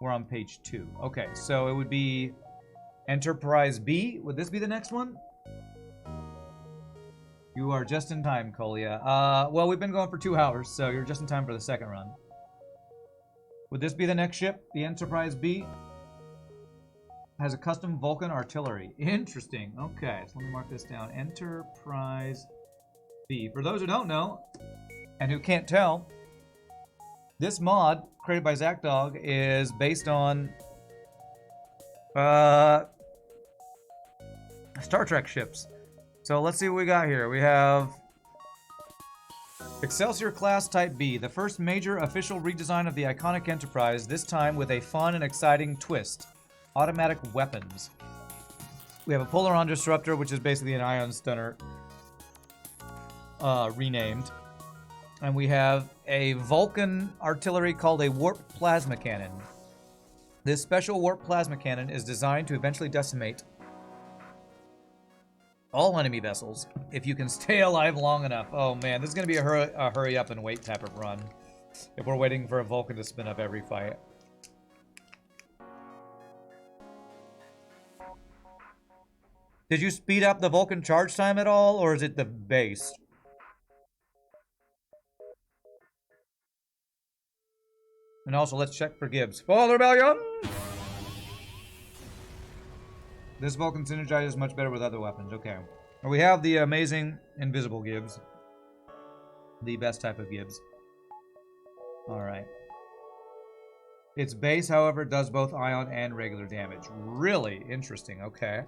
We're on page 2. Okay, so it would be Enterprise B. Would this be the next one? You are just in time, Colia. Well, we've been going for 2 hours, so you're just in time for the second run. Would this be the next ship? The Enterprise B? Has a custom Vulcan artillery. Interesting. Okay, so let me mark this down. Enterprise B. For those who don't know, and who can't tell, this mod, created by Zachdogg, is based on Star Trek ships. So let's see what we got here. We have Excelsior Class Type B, the first major official redesign of the iconic Enterprise, this time with a fun and exciting twist. Automatic weapons. We have a Polaron Disruptor, which is basically an ion stunner renamed. And we have a Vulcan artillery called a Warp Plasma Cannon. This special Warp Plasma Cannon is designed to eventually decimate all enemy vessels if you can stay alive long enough. Oh man, this is going to be a hurry up and wait type of run if we're waiting for a Vulcan to spin up every fight. Did you speed up the Vulcan charge time at all, or is it the base? And also, let's check for Gibbs. Fall Rebellion! This Vulcan synergizes much better with other weapons. Okay. We have the amazing Invisible Gibbs. The best type of Gibbs. Alright. Its base, however, does both ion and regular damage. Really interesting. Okay.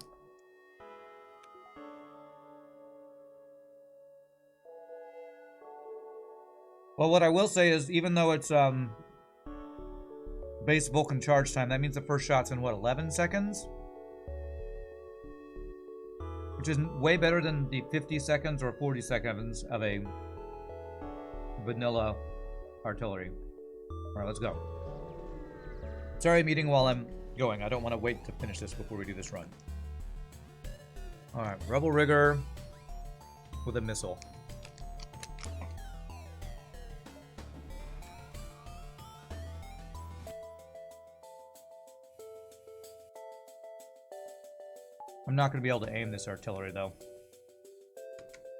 Well, what I will say is, even though it's base Vulcan charge time, that means the first shot's in, what, 11 seconds? Which is way better than the 50 seconds or 40 seconds of a vanilla artillery. Alright, let's go. Sorry I'm eating while I'm going. I don't want to wait to finish this before we do this run. Alright, Rebel Rigger with a missile. I'm not going to be able to aim this artillery, though.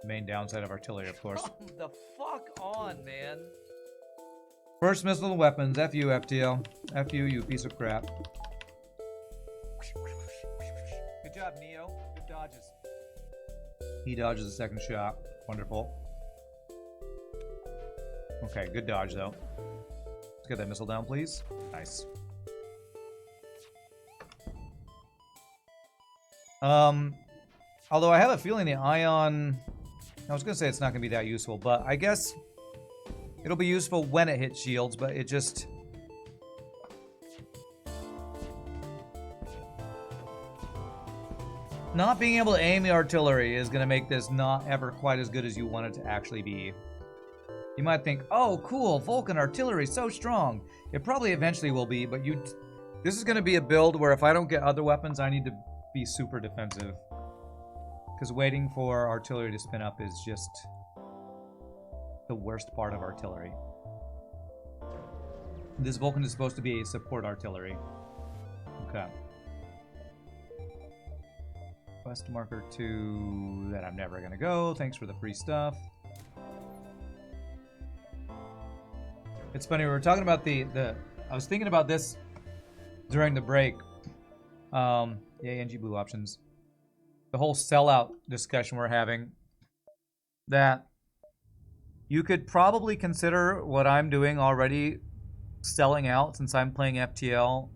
Main downside of artillery, of course. Come the fuck on, man. First missile to weapons. F you, FTL. F you, you piece of crap. Good job, Neo. Good dodges. He dodges the second shot. Wonderful. Okay, good dodge, though. Let's get that missile down, please. Nice. Although I have a feeling the ion... I was going to say it's not going to be that useful, but I guess it'll be useful when it hits shields, but it just... Not being able to aim the artillery is going to make this not ever quite as good as you want it to actually be. You might think, oh, cool, Vulcan artillery, so strong. It probably eventually will be, but this is going to be a build where if I don't get other weapons, I need to be super defensive, because waiting for artillery to spin up is just the worst part of artillery. This Vulcan is supposed to be a support artillery. Okay. Quest marker 2 that I'm never gonna go. Thanks for the free stuff. It's funny, we were talking about I was thinking about this during the break. Yeah, NG Blue options. The whole sellout discussion we're having. That you could probably consider what I'm doing already selling out, since I'm playing FTL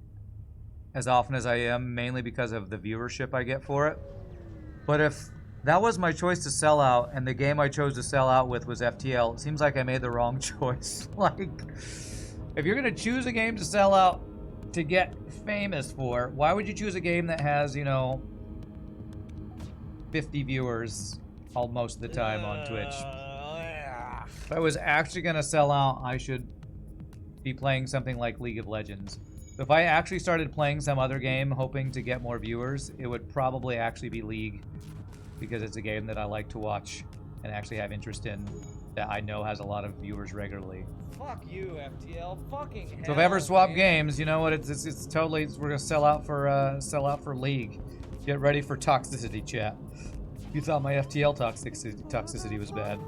as often as I am, mainly because of the viewership I get for it. But if that was my choice to sell out, and the game I chose to sell out with was FTL, it seems like I made the wrong choice. Like, if you're going to choose a game to sell out to get famous for, why would you choose a game that has, you know, 50 viewers most of the time on Twitch? If I was actually going to sell out, I should be playing something like League of Legends. If I actually started playing some other game hoping to get more viewers, it would probably actually be League, because it's a game that I like to watch and actually have interest in that I know has a lot of viewers regularly. Fuck you, FTL. Fucking hell. So if ever swap man. games, you know what? It's totally we're gonna sell out for League. Get ready for toxicity, chat. You thought my FTL toxicity was bad.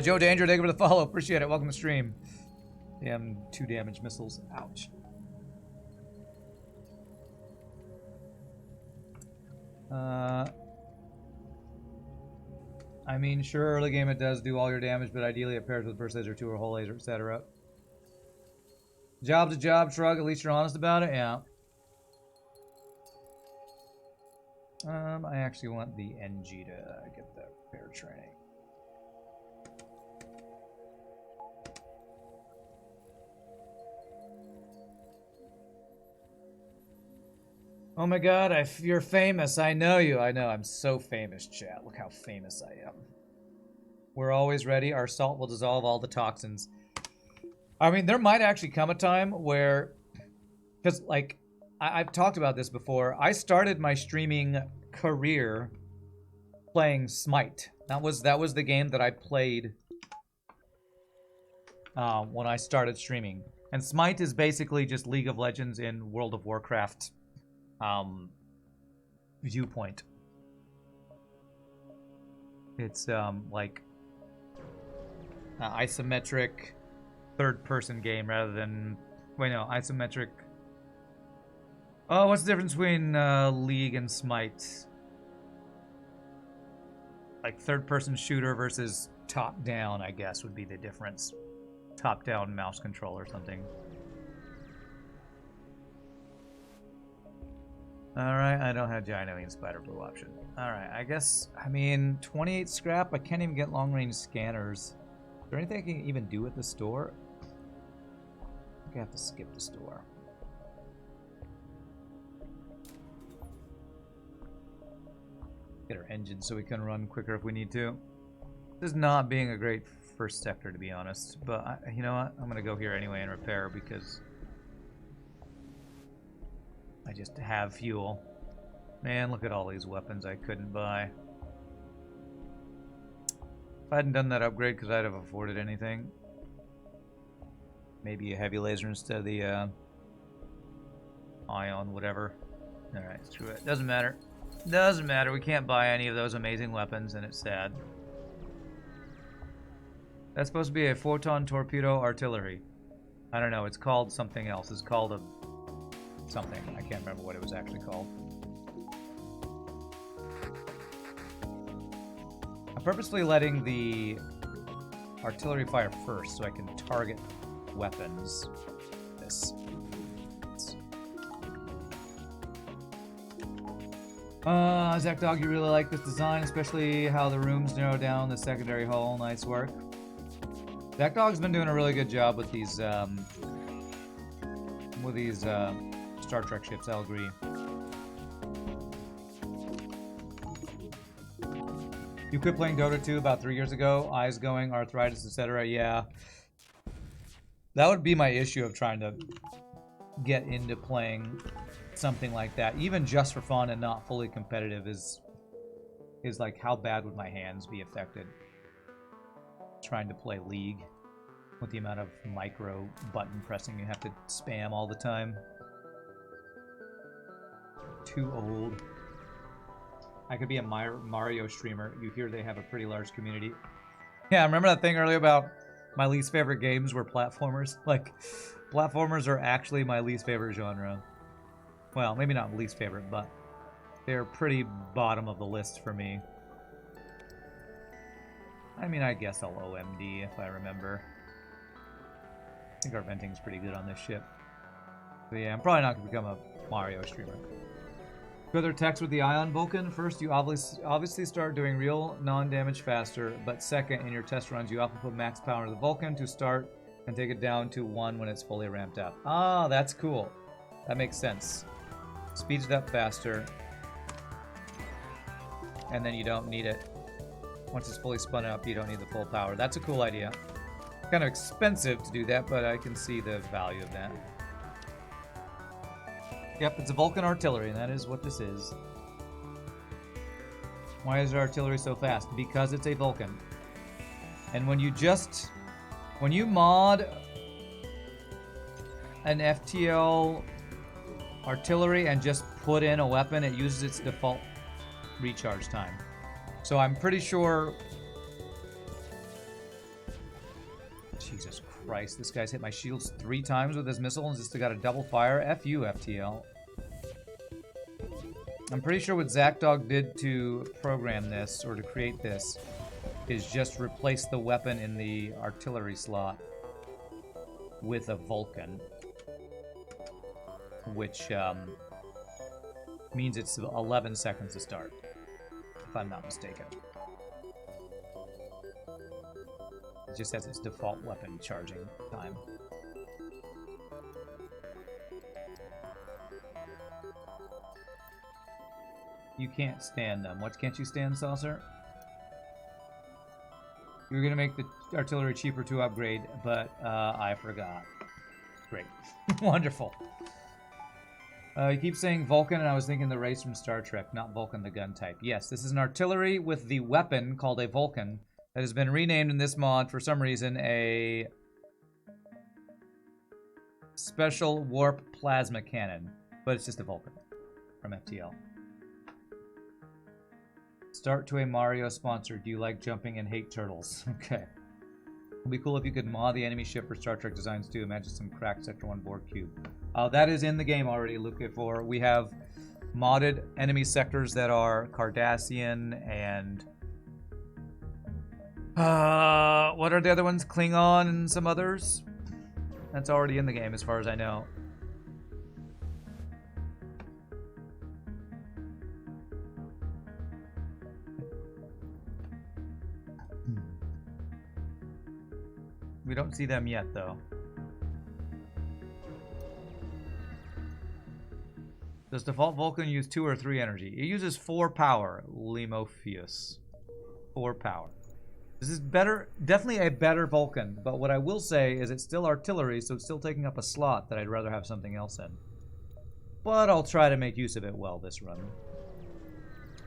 Joe Danger, thank you for the follow. Appreciate it. Welcome to stream. Damn, 2 damage missiles. Ouch. I mean, sure, early game it does do all your damage, but ideally it pairs with burst laser 2 or whole laser, etc. Job's a job, Shrug. At least you're honest about it, yeah. I actually want the NG to get the repair training. Oh my god, you're famous. I know you. I know. I'm so famous, chat. Look how famous I am. We're always ready. Our salt will dissolve all the toxins. I mean, there might actually come a time where... Because, like, I've talked about this before. I started my streaming career playing Smite. That was the game that I played when I started streaming. And Smite is basically just League of Legends in World of Warcraft viewpoint. It's like isometric third-person game rather than isometric. Oh, what's the difference between League and Smite? Like third-person shooter versus top-down, I guess, would be the difference. Top-down mouse control or something. Alright, I don't have Gyno and Spider Blue option. Alright, I guess, 28 scrap, I can't even get long-range scanners. Is there anything I can even do at the store? I think I have to skip the store. Get our engine so we can run quicker if we need to. This is not being a great first sector, to be honest. But, you know what? I'm going to go here anyway and repair because I just have fuel. Man, look at all these weapons I couldn't buy. If I hadn't done that upgrade because I'd have afforded anything. Maybe a heavy laser instead of the ion, whatever. Alright, screw it. Doesn't matter. Doesn't matter. We can't buy any of those amazing weapons, and it's sad. That's supposed to be a photon torpedo artillery. I don't know. It's called something else. It's called a something. I can't remember what it was actually called. I'm purposely letting the artillery fire first so I can target weapons. This. Zachdogg, you really like this design, especially how the rooms narrow down the secondary hull. Nice work. Zachdog's been doing a really good job with these Star Trek ships, I'll agree. You quit playing Dota 2 about 3 years ago, eyes going, arthritis, etc. Yeah. That would be my issue of trying to get into playing something like that. Even just for fun and not fully competitive is like, how bad would my hands be affected trying to play League with the amount of micro button pressing you have to spam all the time. Too old. I could be a Mario streamer. You hear they have a pretty large community. Yeah, remember that thing earlier about my least favorite games were platformers? Like, platformers are actually my least favorite genre. Well, maybe not least favorite, but they're pretty bottom of the list for me. I mean, I guess I'll OMD if I remember. I think our venting's pretty good on this ship. But yeah, I'm probably not going to become a Mario streamer. Further text with the Ion Vulcan. First, you obviously start doing real non-damage faster, but second, in your test runs, you often put max power into the Vulcan to start and take it down to 1 when it's fully ramped up. Ah, that's cool. That makes sense. Speeds it up faster, and then you don't need it. Once it's fully spun up, you don't need the full power. That's a cool idea. Kind of expensive to do that, but I can see the value of that. Yep, it's a Vulcan artillery, and that is what this is. Why is our artillery so fast? Because it's a Vulcan. And when you mod an FTL artillery and just put in a weapon, it uses its default recharge time. So I'm pretty sure... Jesus Christ, this guy's hit my shields 3 times with his missile and just got a double fire. F you, FTL. I'm pretty sure what Zachdogg did to program this, or to create this, is just replace the weapon in the artillery slot with a Vulcan. Which means it's 11 seconds to start, if I'm not mistaken. It just has its default weapon charging time. You can't stand them. What can't you stand, Saucer? You were going to make the artillery cheaper to upgrade, but I forgot. Great. Wonderful. You keep saying Vulcan, and I was thinking the race from Star Trek, not Vulcan the gun type. Yes, this is an artillery with the weapon called a Vulcan that has been renamed in this mod for some reason a special warp plasma cannon, but it's just a Vulcan from FTL. Start to a Mario sponsor. Do you like jumping and hate turtles? Okay. It'd be cool if you could mod the enemy ship for Star Trek designs too. Imagine some cracked Sector 1 board cube. That is in the game already, Luke. For we have modded enemy sectors that are Cardassian and what are the other ones? Klingon and some others. That's already in the game as far as I know. We don't see them yet, though. Does default Vulcan use 2 or 3 energy? It uses 4 power, Limophius. 4 power. This is better, definitely a better Vulcan, but what I will say is it's still artillery, so it's still taking up a slot that I'd rather have something else in. But I'll try to make use of it well this run.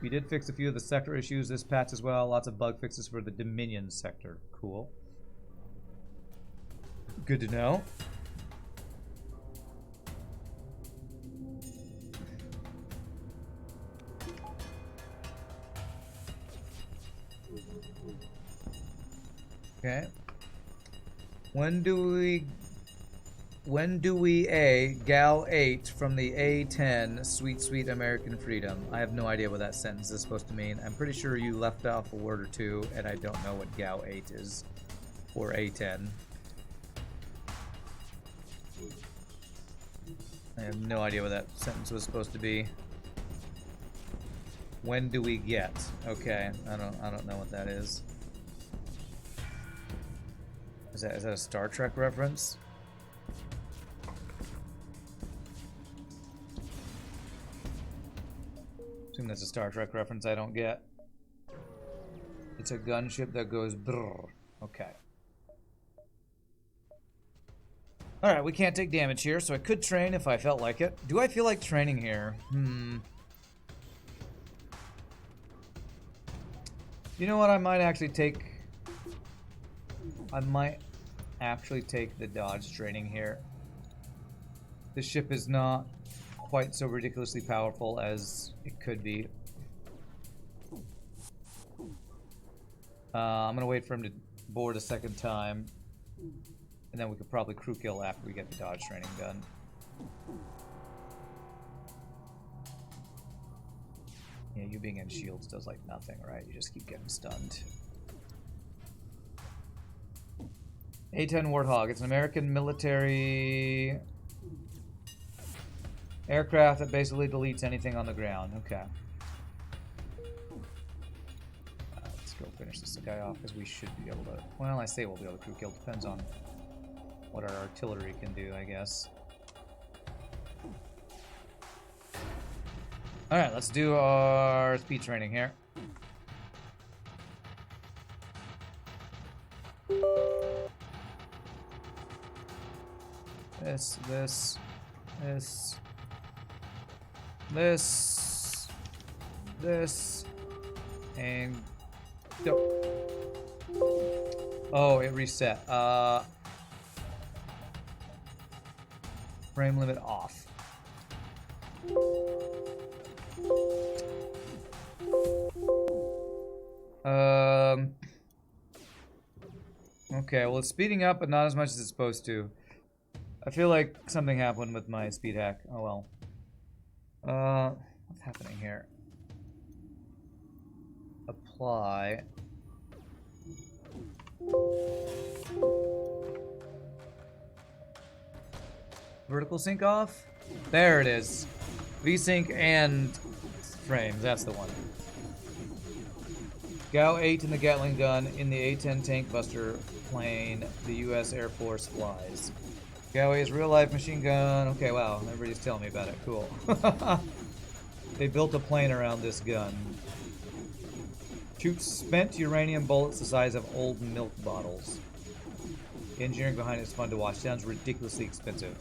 We did fix a few of the sector issues this patch as well. Lots of bug fixes for the Dominion sector. Cool. Good to know. Okay. When do we A Gal 8 from the A10 Sweet Sweet American Freedom? I have no idea what that sentence is supposed to mean. I'm pretty sure you left off a word or two, and I don't know what Gal 8 is or A10. I have no idea what that sentence was supposed to be. When do we get? Okay, I don't know what that is. Is that a Star Trek reference? Assume that's a Star Trek reference I don't get. It's a gunship that goes brrr. Okay. Alright, we can't take damage here, so I could train if I felt like it. Do I feel like training here? You know what, I might actually take the dodge training here. This ship is not quite so ridiculously powerful as it could be. I'm gonna wait for him to board a second time. And then we could probably crew kill after we get the dodge training done. Yeah, you being in shields does like nothing, right? You just keep getting stunned. A-10 Warthog. It's an American military aircraft that basically deletes anything on the ground. Okay. Let's go finish this guy off because we should be able to... Well, I say we'll be able to crew kill. Depends on what our artillery can do, I guess. Alright, let's do our speed training here. This, And go. Oh, it reset. Frame limit off. Okay, well, it's speeding up, but not as much as it's supposed to. I feel like something happened with my speed hack. Oh well. What's happening here? Apply. Vertical sync off? There it is. VSync and frames, that's the one. GAU 8 in the Gatling gun in the A-10 tank buster plane the U.S. Air Force flies. GAU 8 is real-life machine gun. Okay, wow, everybody's telling me about it. Cool. They built a plane around this gun. Shoots spent uranium bullets the size of old milk bottles. The engineering behind it is fun to watch. Sounds ridiculously expensive.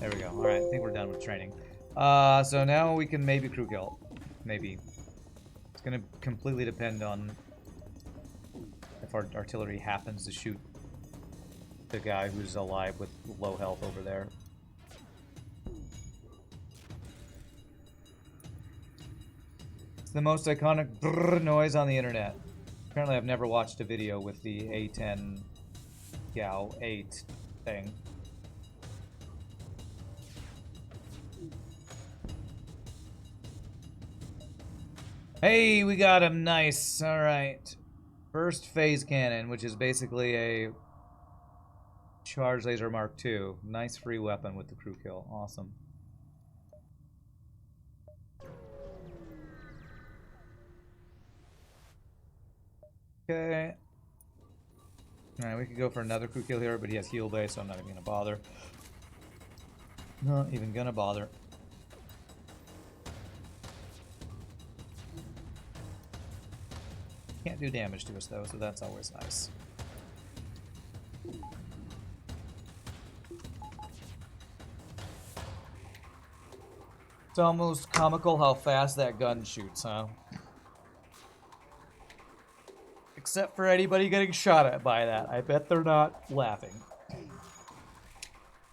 There we go. Alright, I think we're done with training. So now we can maybe crew kill. Maybe. It's gonna completely depend on if our artillery happens to shoot the guy who's alive with low health over there. It's the most iconic brrr noise on the internet. Apparently I've never watched a video with the A-10 GAU 8 thing. Hey, we got him. Nice. Alright. First phase cannon, which is basically a charge laser Mark II. Nice free weapon with the crew kill. Awesome. Okay. Alright, we could go for another crew kill here, but he has heal base, so I'm not even gonna bother. Not even gonna bother. Can't do damage to us though, so that's always nice. It's almost comical how fast that gun shoots, huh? Except for anybody getting shot at by that. I bet they're not laughing.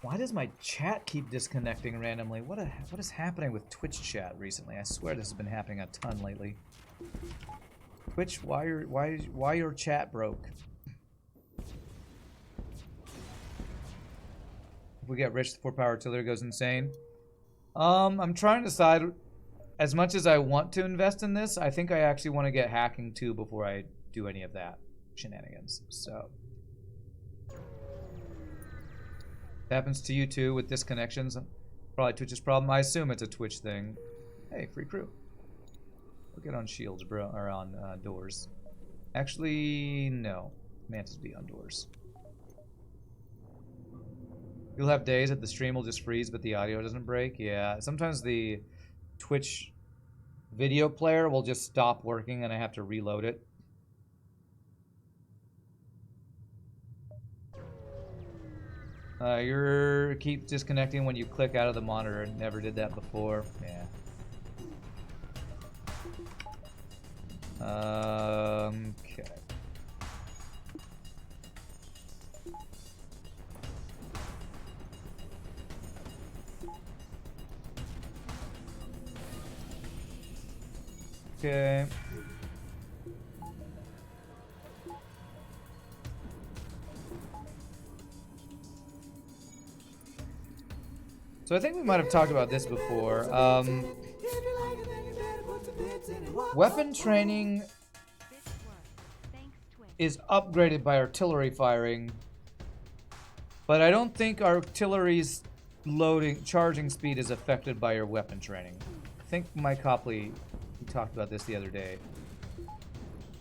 Why does my chat keep disconnecting randomly? What is happening with Twitch chat recently? I swear this has been happening a ton lately. Twitch, why your chat broke? If we get rich, the 4-power artillery goes insane. I'm trying to decide. As much as I want to invest in this, I think I actually want to get hacking too before I do any of that shenanigans. So it happens to you too with disconnections. Probably Twitch's problem. I assume it's a Twitch thing. Hey, free crew. We'll get on shields, bro, or on doors. Actually, no. Mantis be on doors. You'll have days that the stream will just freeze, but the audio doesn't break. Yeah, sometimes the Twitch video player will just stop working and I have to reload it. You keep disconnecting when you click out of the monitor. Never did that before. Yeah. Okay. Okay. So I think we might have talked about this before. Weapon training is upgraded by artillery firing, but I don't think artillery's charging speed is affected by your weapon training. I think Mike Copley talked about this the other day.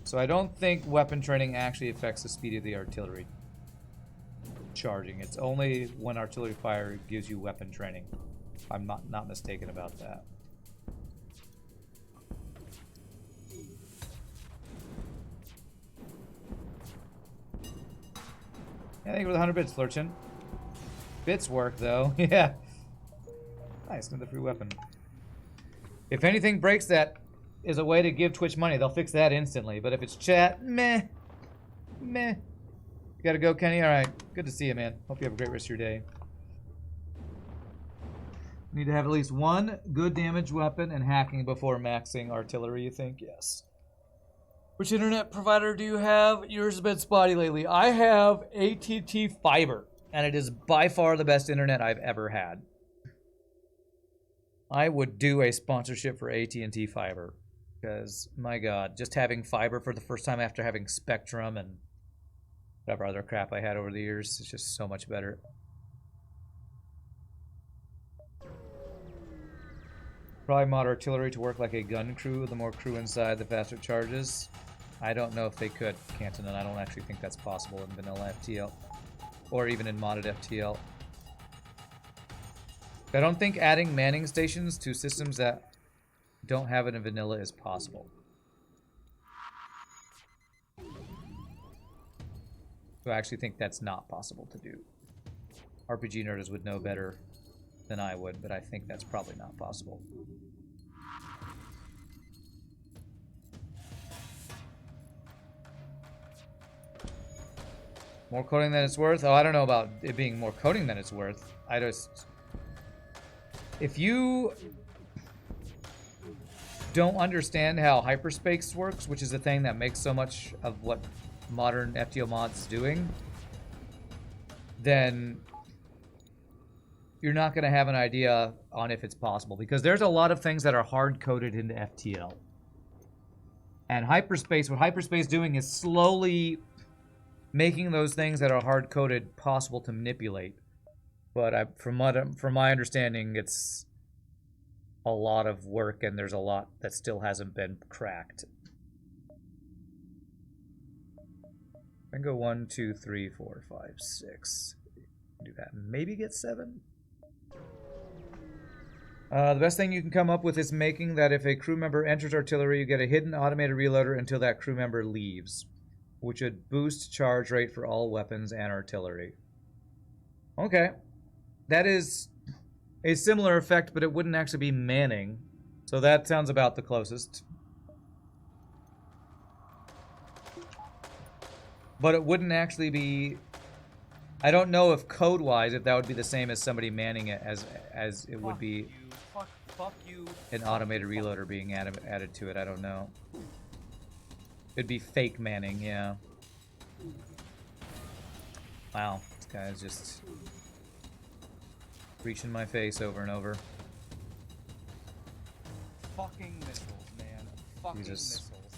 So I don't think weapon training actually affects the speed of the artillery charging. It's only when artillery fire gives you weapon training. I'm not mistaken about that. Yeah, thank you for the 100 bits, Flurchin. Bits work, though. Yeah. Nice, another free weapon. If anything breaks that is a way to give Twitch money, they'll fix that instantly. But if it's chat, meh. You gotta go, Kenny? Alright. Good to see you, man. Hope you have a great rest of your day. Need to have at least one good damage weapon and hacking before maxing artillery, you think? Yes. Which internet provider do you have? Yours has been spotty lately. I have AT&T Fiber, and it is by far the best internet I've ever had. I would do a sponsorship for AT&T Fiber, because, my God, just having fiber for the first time after having Spectrum and whatever other crap I had over the years is just so much better. Probably mod artillery to work like a gun crew. The more crew inside, the faster it charges. I don't know if they could, Canton, and I don't actually think that's possible in vanilla FTL. Or even in modded FTL. I don't think adding manning stations to systems that don't have it in vanilla is possible. So I actually think that's not possible to do. RPG nerders would know better than I would, but I think that's probably not possible. More coding than it's worth? Oh, I don't know about it being more coding than it's worth. I just... If you don't understand how hyperspace works, which is the thing that makes so much of what modern FTL mods is doing, then you're not going to have an idea on if it's possible. Because there's a lot of things that are hard-coded into FTL. And hyperspace, what hyperspace is doing is slowly making those things that are hard-coded possible to manipulate. But from my understanding, it's a lot of work, and there's a lot that still hasn't been cracked. I can go 1, 2, 3, 4, 5, 6. Do that. Maybe get 7. The best thing you can come up with is making that if a crew member enters artillery, you get a hidden automated reloader until that crew member leaves, which would boost charge rate for all weapons and artillery. Okay. That is a similar effect, but it wouldn't actually be manning. So that sounds about the closest. But it wouldn't actually be... I don't know if code-wise, if that would be the same as somebody manning it as it would be Fuck you. an automated reloader being added to it. I don't know. It'd be fake manning, yeah. Wow, this guy is just reaching my face over and over. Fucking missiles, man. Fucking Jesus. missiles.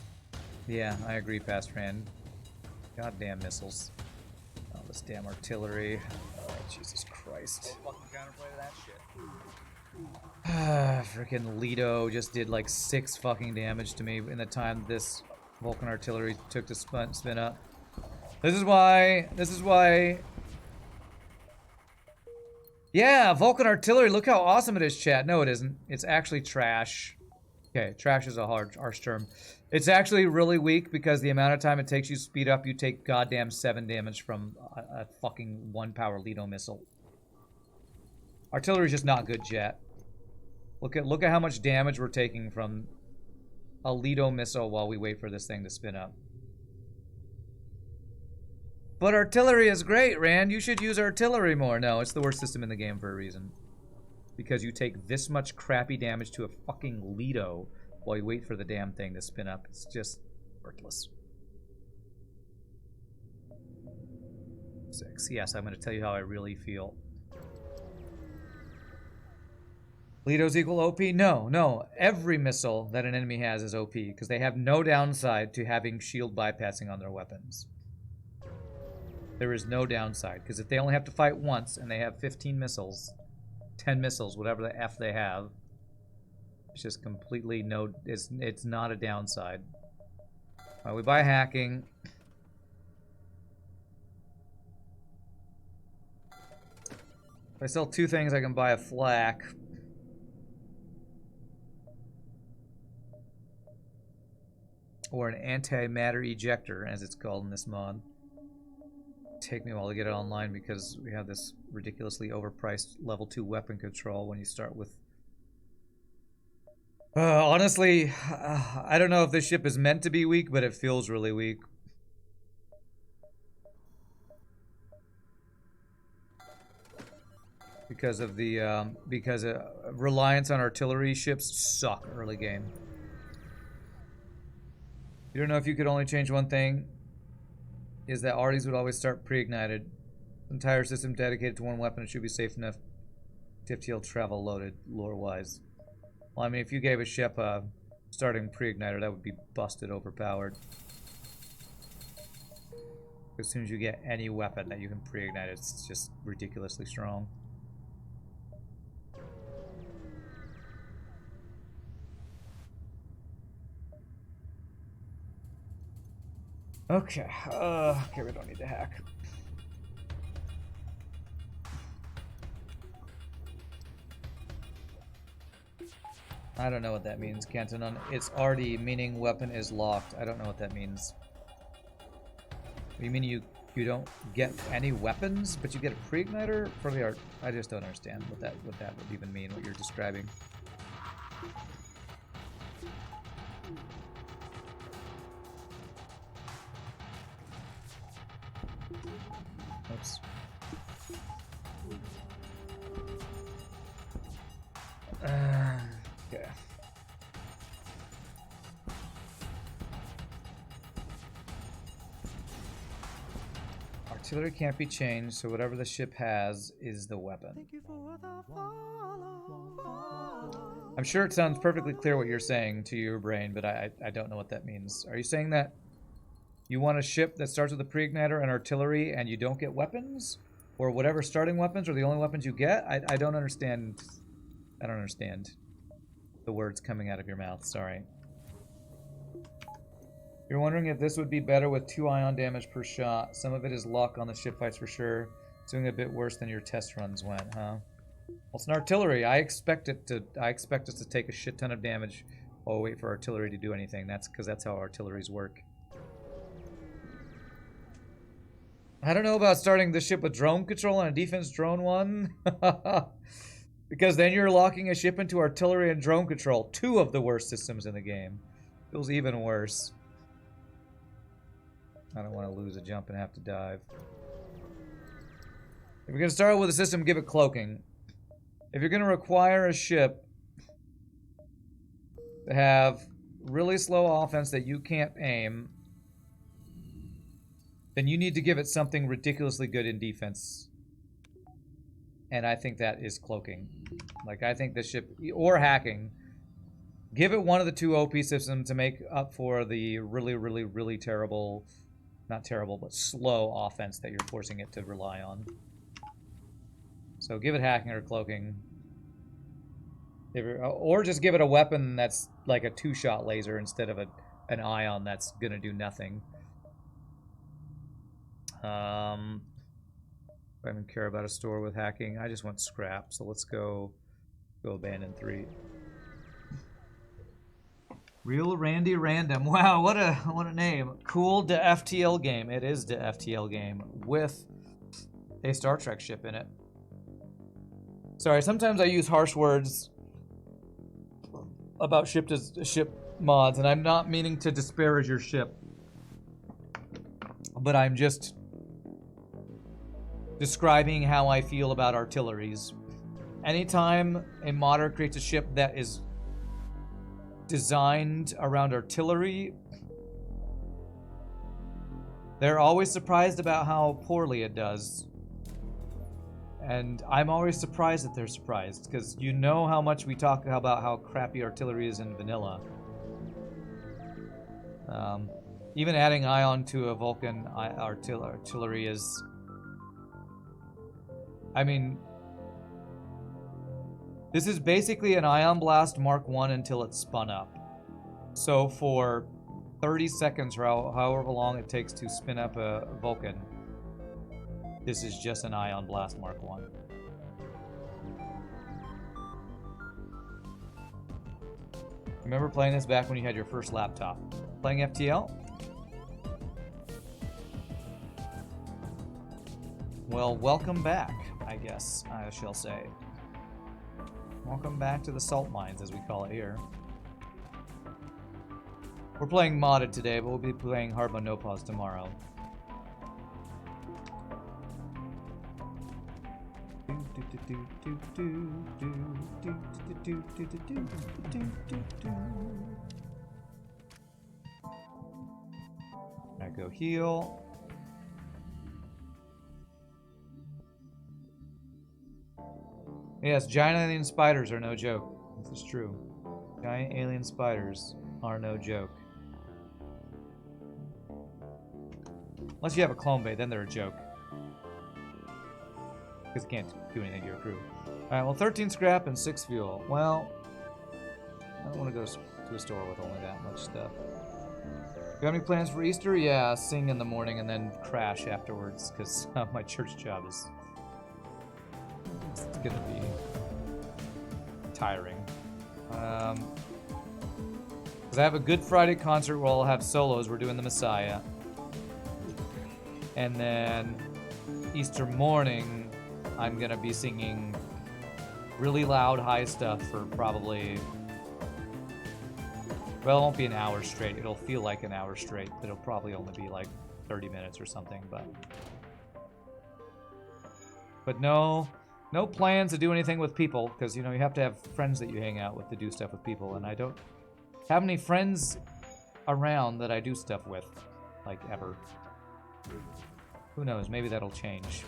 Yeah, I agree, Pastrand. Goddamn missiles. Oh, this damn artillery. Oh, Jesus Christ. Fucking counterplay to that shit. Freaking Lido just did like 6 fucking damage to me in the time this Vulcan artillery took to spin up. This is why... Yeah, Vulcan artillery, look how awesome it is, chat. No, it isn't. It's actually trash. Okay, trash is a harsh term. It's actually really weak because the amount of time it takes you to speed up, you take goddamn 7 damage from a fucking 1-power Lido missile. Artillery's just not good, chat. Look at how much damage we're taking from a Lido missile while we wait for this thing to spin up. But artillery is great, Rand. You should use artillery more. No, it's the worst system in the game for a reason. Because you take this much crappy damage to a fucking Lido while you wait for the damn thing to spin up. It's just worthless. 6. Yes, I'm going to tell you how I really feel. Lido's equal OP? No. Every missile that an enemy has is OP because they have no downside to having shield bypassing on their weapons. There is no downside because if they only have to fight once and they have 15 missiles, 10 missiles, whatever the F they have, it's just completely no... It's not a downside. We buy hacking. If I sell 2 things, I can buy a flak. Or an antimatter ejector, as it's called in this mod. Take me a while to get it online because we have this ridiculously overpriced level 2 weapon control when you start with Honestly, I don't know if this ship is meant to be weak, but it feels really weak. Because of the reliance on artillery ships suck early game. You don't know if you could only change one thing. Is that arties would always start pre-ignited. Entire system dedicated to one weapon. It should be safe enough to FTL travel loaded lore-wise. Well, I mean, if you gave a ship a starting pre-igniter, that would be busted overpowered. As soon as you get any weapon that you can pre-ignite, it's just ridiculously strong. Okay, okay, we don't need to hack. I don't know what that means, Canton. It's already meaning weapon is locked. I don't know what that means. You mean you don't get any weapons, but you get a pre-igniter for the art? I just don't understand what that would even mean, what you're describing. Oops. Okay. Artillery can't be changed, so whatever the ship has is the weapon. I'm sure it sounds perfectly clear what you're saying to your brain, but I don't know what that means. Are you saying that you want a ship that starts with a pre-igniter and artillery and you don't get weapons? Or whatever starting weapons are the only weapons you get? I don't understand. I don't understand the words coming out of your mouth, sorry. You're wondering if this would be better with 2 ion damage per shot. Some of it is luck on the ship fights for sure. It's doing a bit worse than your test runs went, huh? Well, it's an artillery. I expect us to take a shit ton of damage while we wait for artillery to do anything. That's because that's how artilleries work. I don't know about starting the ship with drone control and a defense drone one. Because then you're locking a ship into artillery and drone control. 2 of the worst systems in the game. Feels even worse. I don't want to lose a jump and have to dive. If you're going to start with a system, give it cloaking. If you're going to require a ship to have really slow offense that you can't aim, then you need to give it something ridiculously good in defense. And I think that is cloaking. Like, I think this ship, or hacking, give it one of the 2 OP systems to make up for the really, really, really terrible, not terrible, but slow offense that you're forcing it to rely on. So give it hacking or cloaking. Or just give it a weapon that's like a 2-shot laser instead of an ion that's gonna do nothing. I don't even care about a store with hacking. I just want scrap. So let's go abandon 3. Real Randy Random. Wow, what a name. Cool de FTL game. It is de FTL game with a Star Trek ship in it. Sorry, sometimes I use harsh words about ship mods, and I'm not meaning to disparage your ship. But I'm just describing how I feel about artilleries. Anytime a modder creates a ship that is designed around artillery, they're always surprised about how poorly it does. And I'm always surprised that they're surprised, because you know how much we talk about how crappy artillery is in vanilla. Even adding ion to a Vulcan artillery is... I mean... This is basically an Ion Blast Mark 1 until it's spun up. So for 30 seconds, or however long it takes to spin up a Vulcan, this is just an Ion Blast Mark 1. Remember playing this back when you had your first laptop? Playing FTL? Well, welcome back, I guess I shall say. Welcome back to the salt mines, as we call it here. We're playing modded today, but we'll be playing hard mode no pause tomorrow. I go heal. Yes, giant alien spiders are no joke. This is true. Giant alien spiders are no joke. Unless you have a clone bait, then they're a joke. Because you can't do anything to your crew. Alright, well, 13 scrap and 6 fuel. Well, I don't want to go to a store with only that much stuff. You have any plans for Easter? Yeah, sing in the morning and then crash afterwards, because my church job is... It's gonna be tiring. Because I have a Good Friday concert where I'll have solos. We're doing the Messiah. And then Easter morning, I'm gonna be singing really loud, high stuff for probably... Well, it won't be an hour straight. It'll feel like an hour straight, but it'll probably only be like 30 minutes or something, but no plans to do anything with people, because, you know, you have to have friends that you hang out with to do stuff with people, and I don't have any friends around that I do stuff with, like, ever. Who knows, maybe that'll change.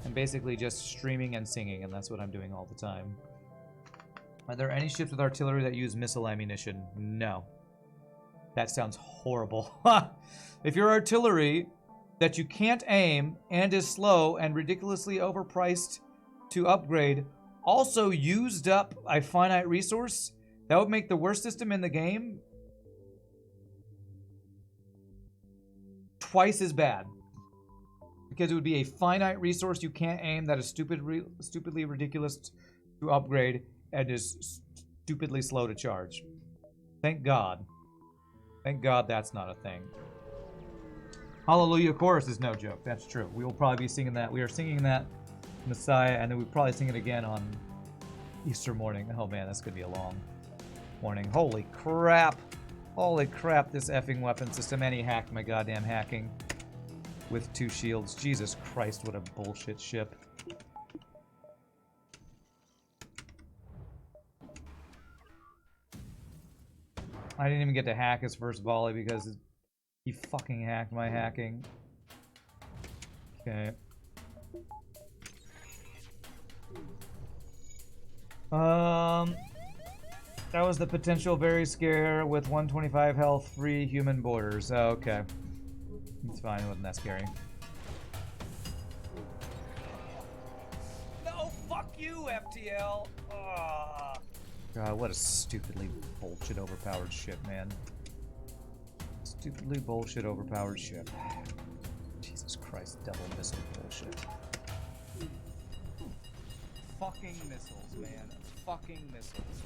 I'm basically just streaming and singing, and that's what I'm doing all the time. Are there any ships with artillery that use missile ammunition? No. That sounds horrible. If your artillery that you can't aim and is slow and ridiculously overpriced to upgrade also used up a finite resource, that would make the worst system in the game twice as bad. Because it would be a finite resource you can't aim that is stupidly ridiculous to upgrade and is stupidly slow to charge. Thank God. Thank God that's not a thing. Hallelujah Chorus is no joke. That's true. We will probably be singing that. We are singing that Messiah, and then we'll probably sing it again on Easter morning. Oh man, that's going to be a long morning. Holy crap. Holy crap, this effing weapon system. And he hacked my goddamn hacking with 2 shields. Jesus Christ, what a bullshit ship. I didn't even get to hack his first volley because he fucking hacked my hacking. Okay. That was the potential very scare with 125 health, free human borders. Oh, okay. It's fine, it wasn't that scary. No, fuck you, FTL. Ugh. God, what a stupidly bullshit overpowered ship, man. Stupidly bullshit overpowered ship. Jesus Christ, double missile bullshit. Fucking missiles, man. Fucking missiles.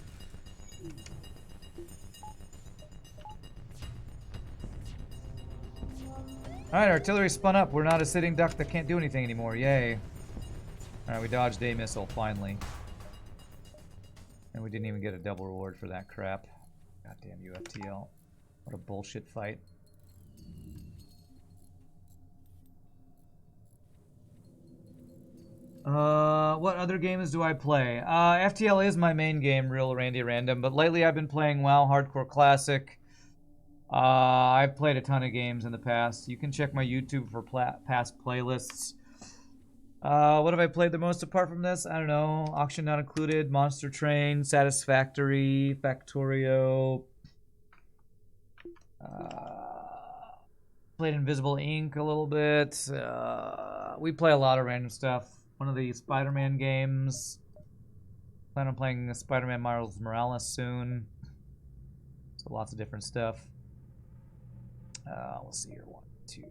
Alright, artillery spun up. We're not a sitting duck that can't do anything anymore. Yay. Alright, we dodged a missile, finally. And we didn't even get a double reward for that crap. Goddamn UFTL. What a bullshit fight. What other games do I play? FTL is my main game, Real Randy Random, but lately I've been playing WoW Hardcore Classic. I've played a ton of games in the past. You can check my YouTube for past playlists. What have I played the most apart from this? I don't know. Auction Not Included, Monster Train, Satisfactory, Factorio. Played Invisible Ink a little bit. We play a lot of random stuff. One of the Spider-Man games. Plan on playing Spider-Man Miles Morales soon. So lots of different stuff. Let's see here. 1, 2.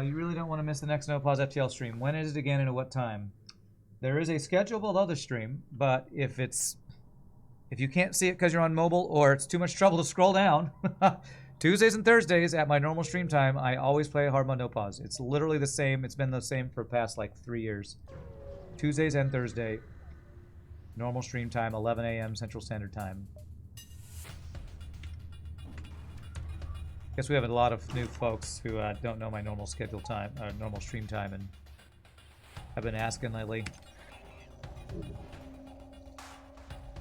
You really don't want to miss the next No Pause FTL stream. When is it again and at what time? There is a scheduled other stream, but if you can't see it because you're on mobile or it's too much trouble to scroll down, Tuesdays and Thursdays at my normal stream time, I always play Hard Mode No Pause. It's literally the same. It's been the same for the past like 3 years. Tuesdays and Thursday. Normal stream time, 11 a.m. Central Standard Time. Guess we have a lot of new folks who don't know my normal schedule time, normal stream time, and have been asking lately.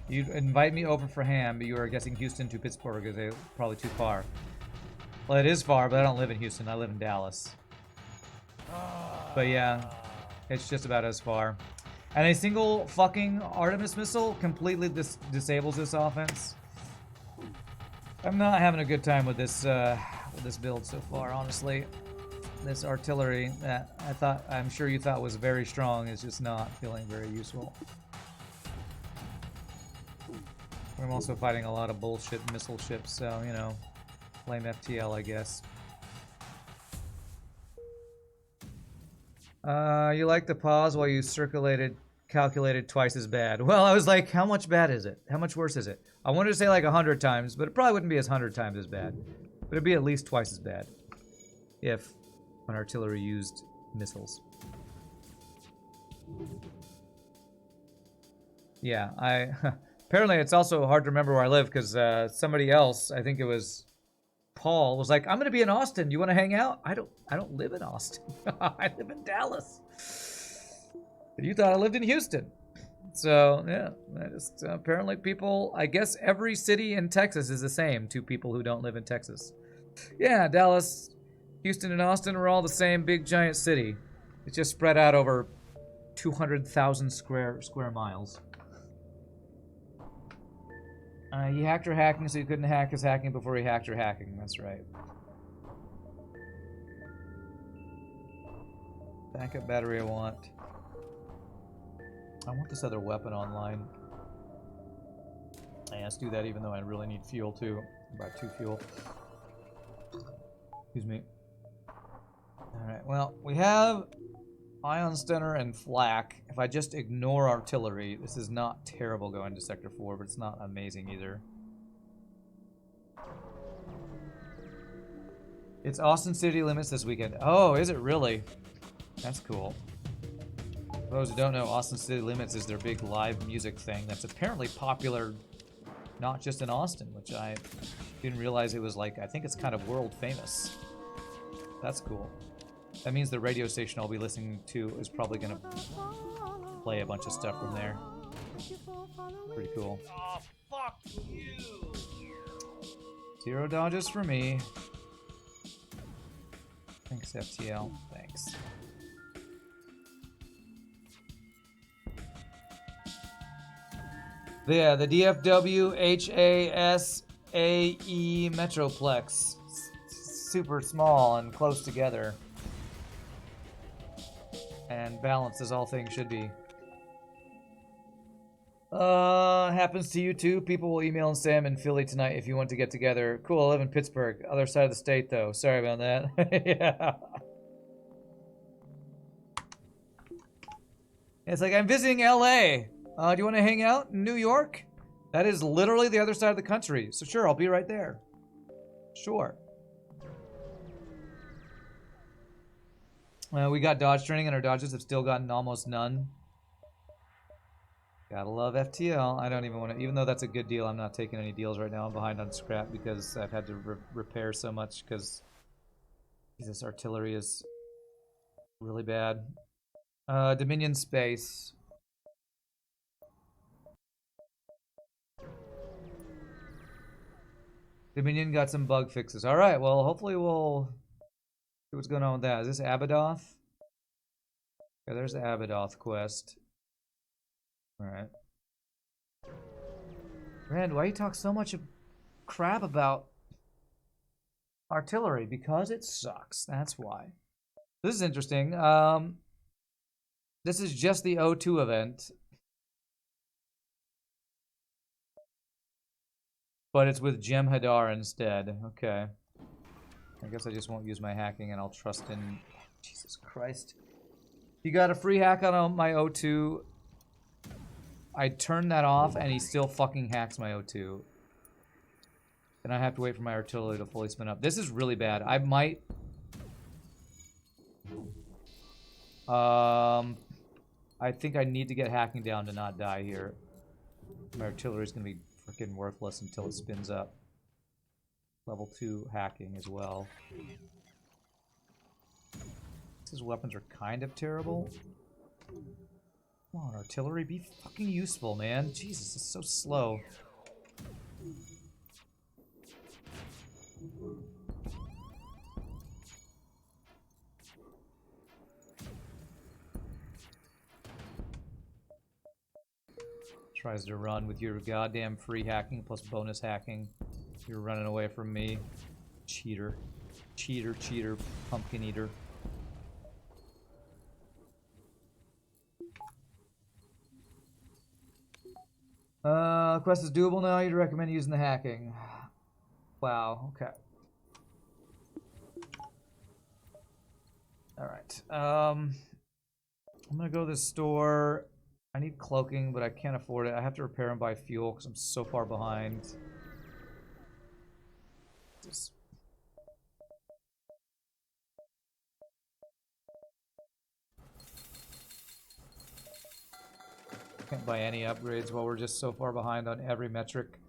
You'd invite me over for ham, but you are guessing Houston to Pittsburgh is probably too far. Well, it is far, but I don't live in Houston. I live in Dallas. But yeah, it's just about as far. And a single fucking Artemis missile completely disables this offense. I'm not having a good time with this build so far, honestly. This artillery that I'm sure you thought was very strong is just not feeling very useful. I'm also fighting a lot of bullshit missile ships, so, you know, blame FTL, I guess. You like the pause while you calculated twice as bad. Well, I was like, how much bad is it? How much worse is it? I wanted to say like 100 times, but it probably wouldn't be as 100 times as bad. But it'd be at least twice as bad if an artillery used missiles. Yeah, apparently it's also hard to remember where I live because somebody else, I think it was Paul, was like, I'm gonna be in Austin. You want to hang out? I don't live in Austin. I live in Dallas. You thought I lived in Houston. So yeah, apparently people, I guess every city in Texas is the same to people who don't live in Texas. Yeah, Dallas, Houston, and Austin are all the same big giant city. It's just spread out over 200,000 square miles. You hacked your hacking, so you couldn't hack his hacking before he hacked your hacking. That's right. Backup battery I want. I want this other weapon online. Yeah, let's do that even though I really need fuel too. About 2 fuel. Excuse me. Alright, well, we have Ion Stunner and Flak. If I just ignore artillery, this is not terrible going to Sector 4, but it's not amazing either. It's Austin City Limits this weekend. Oh, is it really? That's cool. For those who don't know, Austin City Limits is their big live music thing that's apparently popular not just in Austin, which I didn't realize it was like, I think it's kind of world famous. That's cool. That means the radio station I'll be listening to is probably going to play a bunch of stuff from there. Pretty cool. Oh, fuck you! 0 dodges for me. Thanks, FTL. Thanks. Yeah, the DFW HASAE Metroplex. Super small and close together. And balanced as all things should be. Happens to you too. People will email and say I'm in Philly tonight if you want to get together. Cool, I live in Pittsburgh. Other side of the state though. Sorry about that. Yeah. It's like, I'm visiting LA. Do you want to hang out in New York? That is literally the other side of the country. So sure, I'll be right there. Sure. We got dodge training and our dodges have still gotten almost none. Gotta love FTL. I don't even want to, even though that's a good deal, I'm not taking any deals right now. I'm behind on scrap because I've had to repair so much because this artillery is really bad. Dominion space. Dominion got some bug fixes. Alright, well, hopefully we'll see what's going on with that. Is this Abadoth? Yeah, there's the Abadoth quest. Alright. Rand, why you talk so much crap about artillery? Because it sucks. That's why. This is interesting. This is just the O2 event. But it's with Jem'Hadar instead. Okay. I guess I just won't use my hacking and I'll trust in... Jesus Christ. You got a free hack on my O2. I turned that off and he still fucking hacks my O2. And I have to wait for my artillery to fully spin up. This is really bad. I might... I think I need to get hacking down to not die here. My artillery's gonna be freaking worthless until it spins up. Level 2 hacking as well. His weapons are kind of terrible. Come on, artillery, be fucking useful, man. Jesus, it's so slow. Tries to run with your goddamn free hacking plus bonus hacking. You're running away from me. Cheater. Cheater, cheater, pumpkin eater. Quest is doable now. You'd recommend using the hacking. Wow, okay. Alright. I'm gonna go to the store. I need cloaking, but I can't afford it. I have to repair and buy fuel because I'm so far behind. Just... Can't buy any upgrades while we're just so far behind on every metric.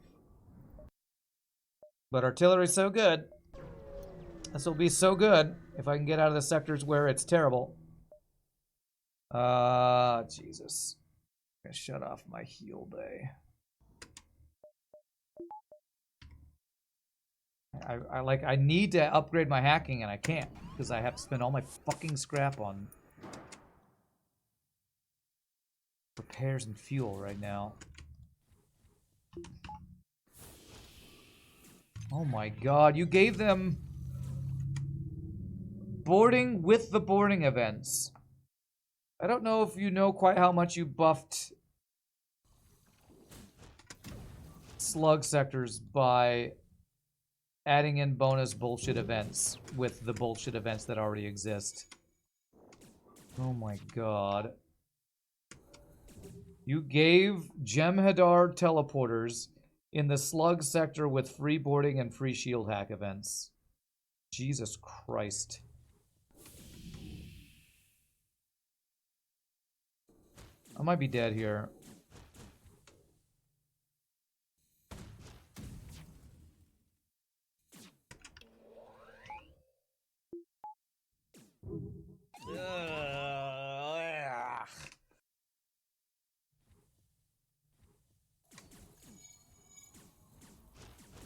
But artillery's so good. This will be so good if I can get out of the sectors where it's terrible. Jesus. I'm gonna shut off my heal bay. I need to upgrade my hacking and I can't because I have to spend all my fucking scrap on repairs and fuel right now. Oh my god, you gave them boarding with the boarding events. I don't know if you know quite how much you buffed slug sectors by adding in bonus bullshit events with the bullshit events that already exist. Oh my god. You gave Jem'Hadar teleporters in the slug sector with free boarding and free shield hack events. Jesus Christ. I might be dead here.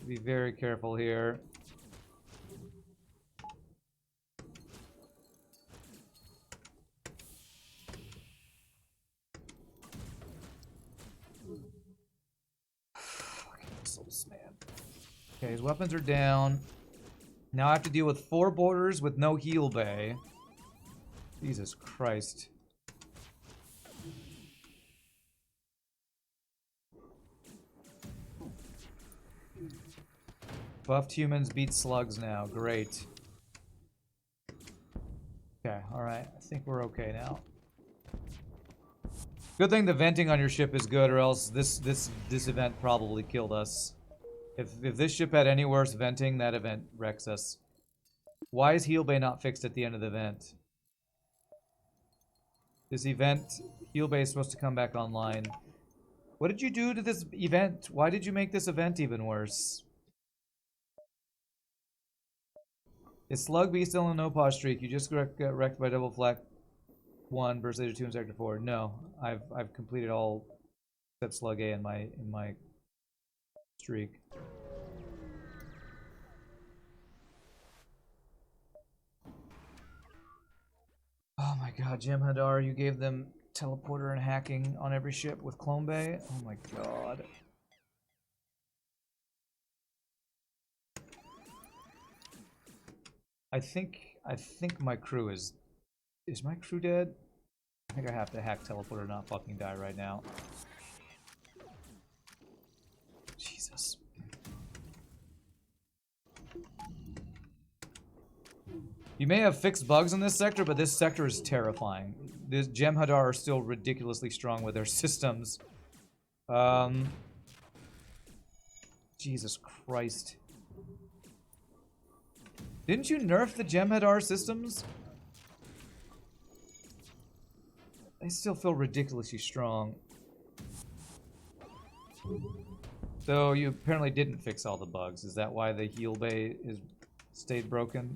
Be very careful here. Fucking missiles, man. Okay, his weapons are down. Now I have to deal with 4 borders with no heal bay. Jesus Christ. Buffed humans beat slugs now. Great. Okay, alright. I think we're okay now. Good thing the venting on your ship is good, or else this event probably killed us. If this ship had any worse venting, that event wrecks us. Why is heal bay not fixed at the end of the event? This event, heal bay is supposed to come back online. What did you do to this event? Why did you make this event even worse? Is Slug B still in a no-pause streak? You just got wrecked by double flak 1 versus Laser 2 in Sector 4. No, I've completed all except Slug A in my streak. Oh my god, Jem'Hadar, you gave them teleporter and hacking on every ship with Clone Bay? Oh my god. I think my crew is my crew dead? I think I have to hack teleporter, not fucking die right now. Jesus. You may have fixed bugs in this sector, but this sector is terrifying. This Jem'Hadar are still ridiculously strong with their systems. Jesus Christ. Didn't you nerf the Jem'Hadar systems? They still feel ridiculously strong. So you apparently didn't fix all the bugs. Is that why the heal bay is stayed broken?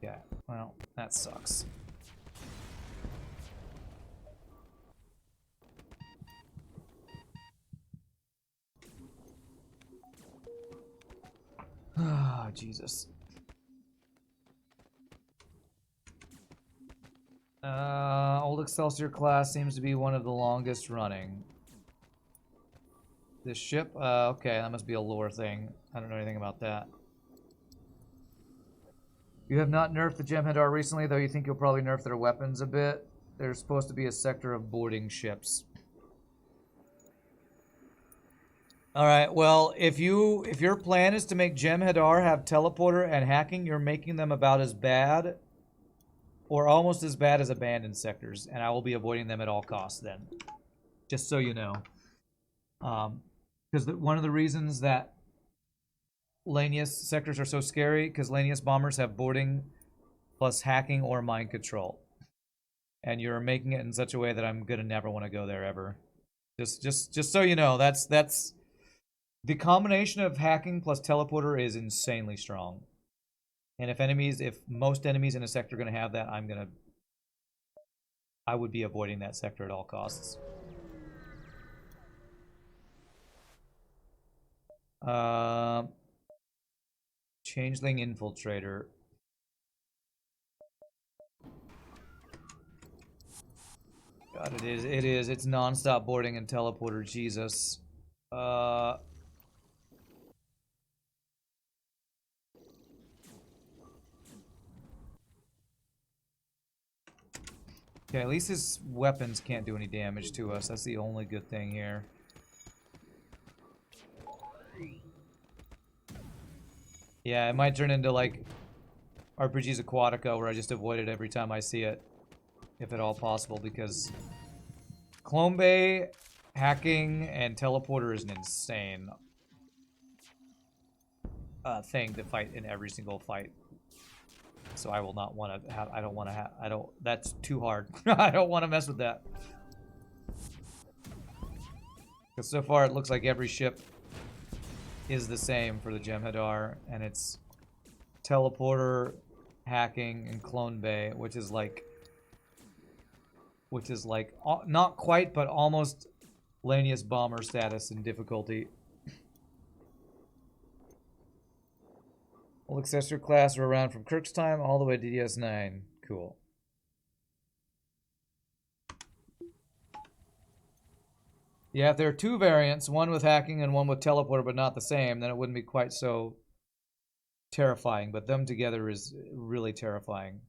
Yeah, well, that sucks. Ah, Jesus. Old Excelsior class seems to be one of the longest running. This ship? Okay, that must be a lore thing. I don't know anything about that. You have not nerfed the Jem'Hadar recently, though you think you'll probably nerf their weapons a bit. There's supposed to be a sector of boarding ships. Alright, well, if your plan is to make Jem'Hadar have teleporter and hacking, you're making them about as bad or almost as bad as abandoned sectors, and I will be avoiding them at all costs then. Just so you know. Because one of the reasons that Lanius sectors are so scary, because Lanius bombers have boarding plus hacking or mind control. And you're making it in such a way that I'm gonna never want to go there ever. Just so you know, that's the combination of hacking plus teleporter is insanely strong. And if most enemies in a sector are gonna have that, I would be avoiding that sector at all costs. Changeling Infiltrator. God, it is. It's non-stop boarding and teleporter. Jesus. Okay, at least his weapons can't do any damage to us. That's the only good thing here. Yeah, it might turn into like RPGs Aquatica where I just avoid it every time I see it. If at all possible, because Clone Bay, hacking, and teleporter is an insane thing to fight in every single fight. So I will not want to have, that's too hard. I don't want to mess with that. Because so far it looks like every ship is the same for the Jem'Hadar, and it's teleporter, hacking, and Clone Bay, which is like not quite, but almost Lanius bomber status in difficulty. Old Accessor class are around from Kirk's time all the way to DS9. Cool. Yeah, if there are two variants, one with hacking and one with teleporter, but not the same, then it wouldn't be quite so terrifying. But them together is really terrifying.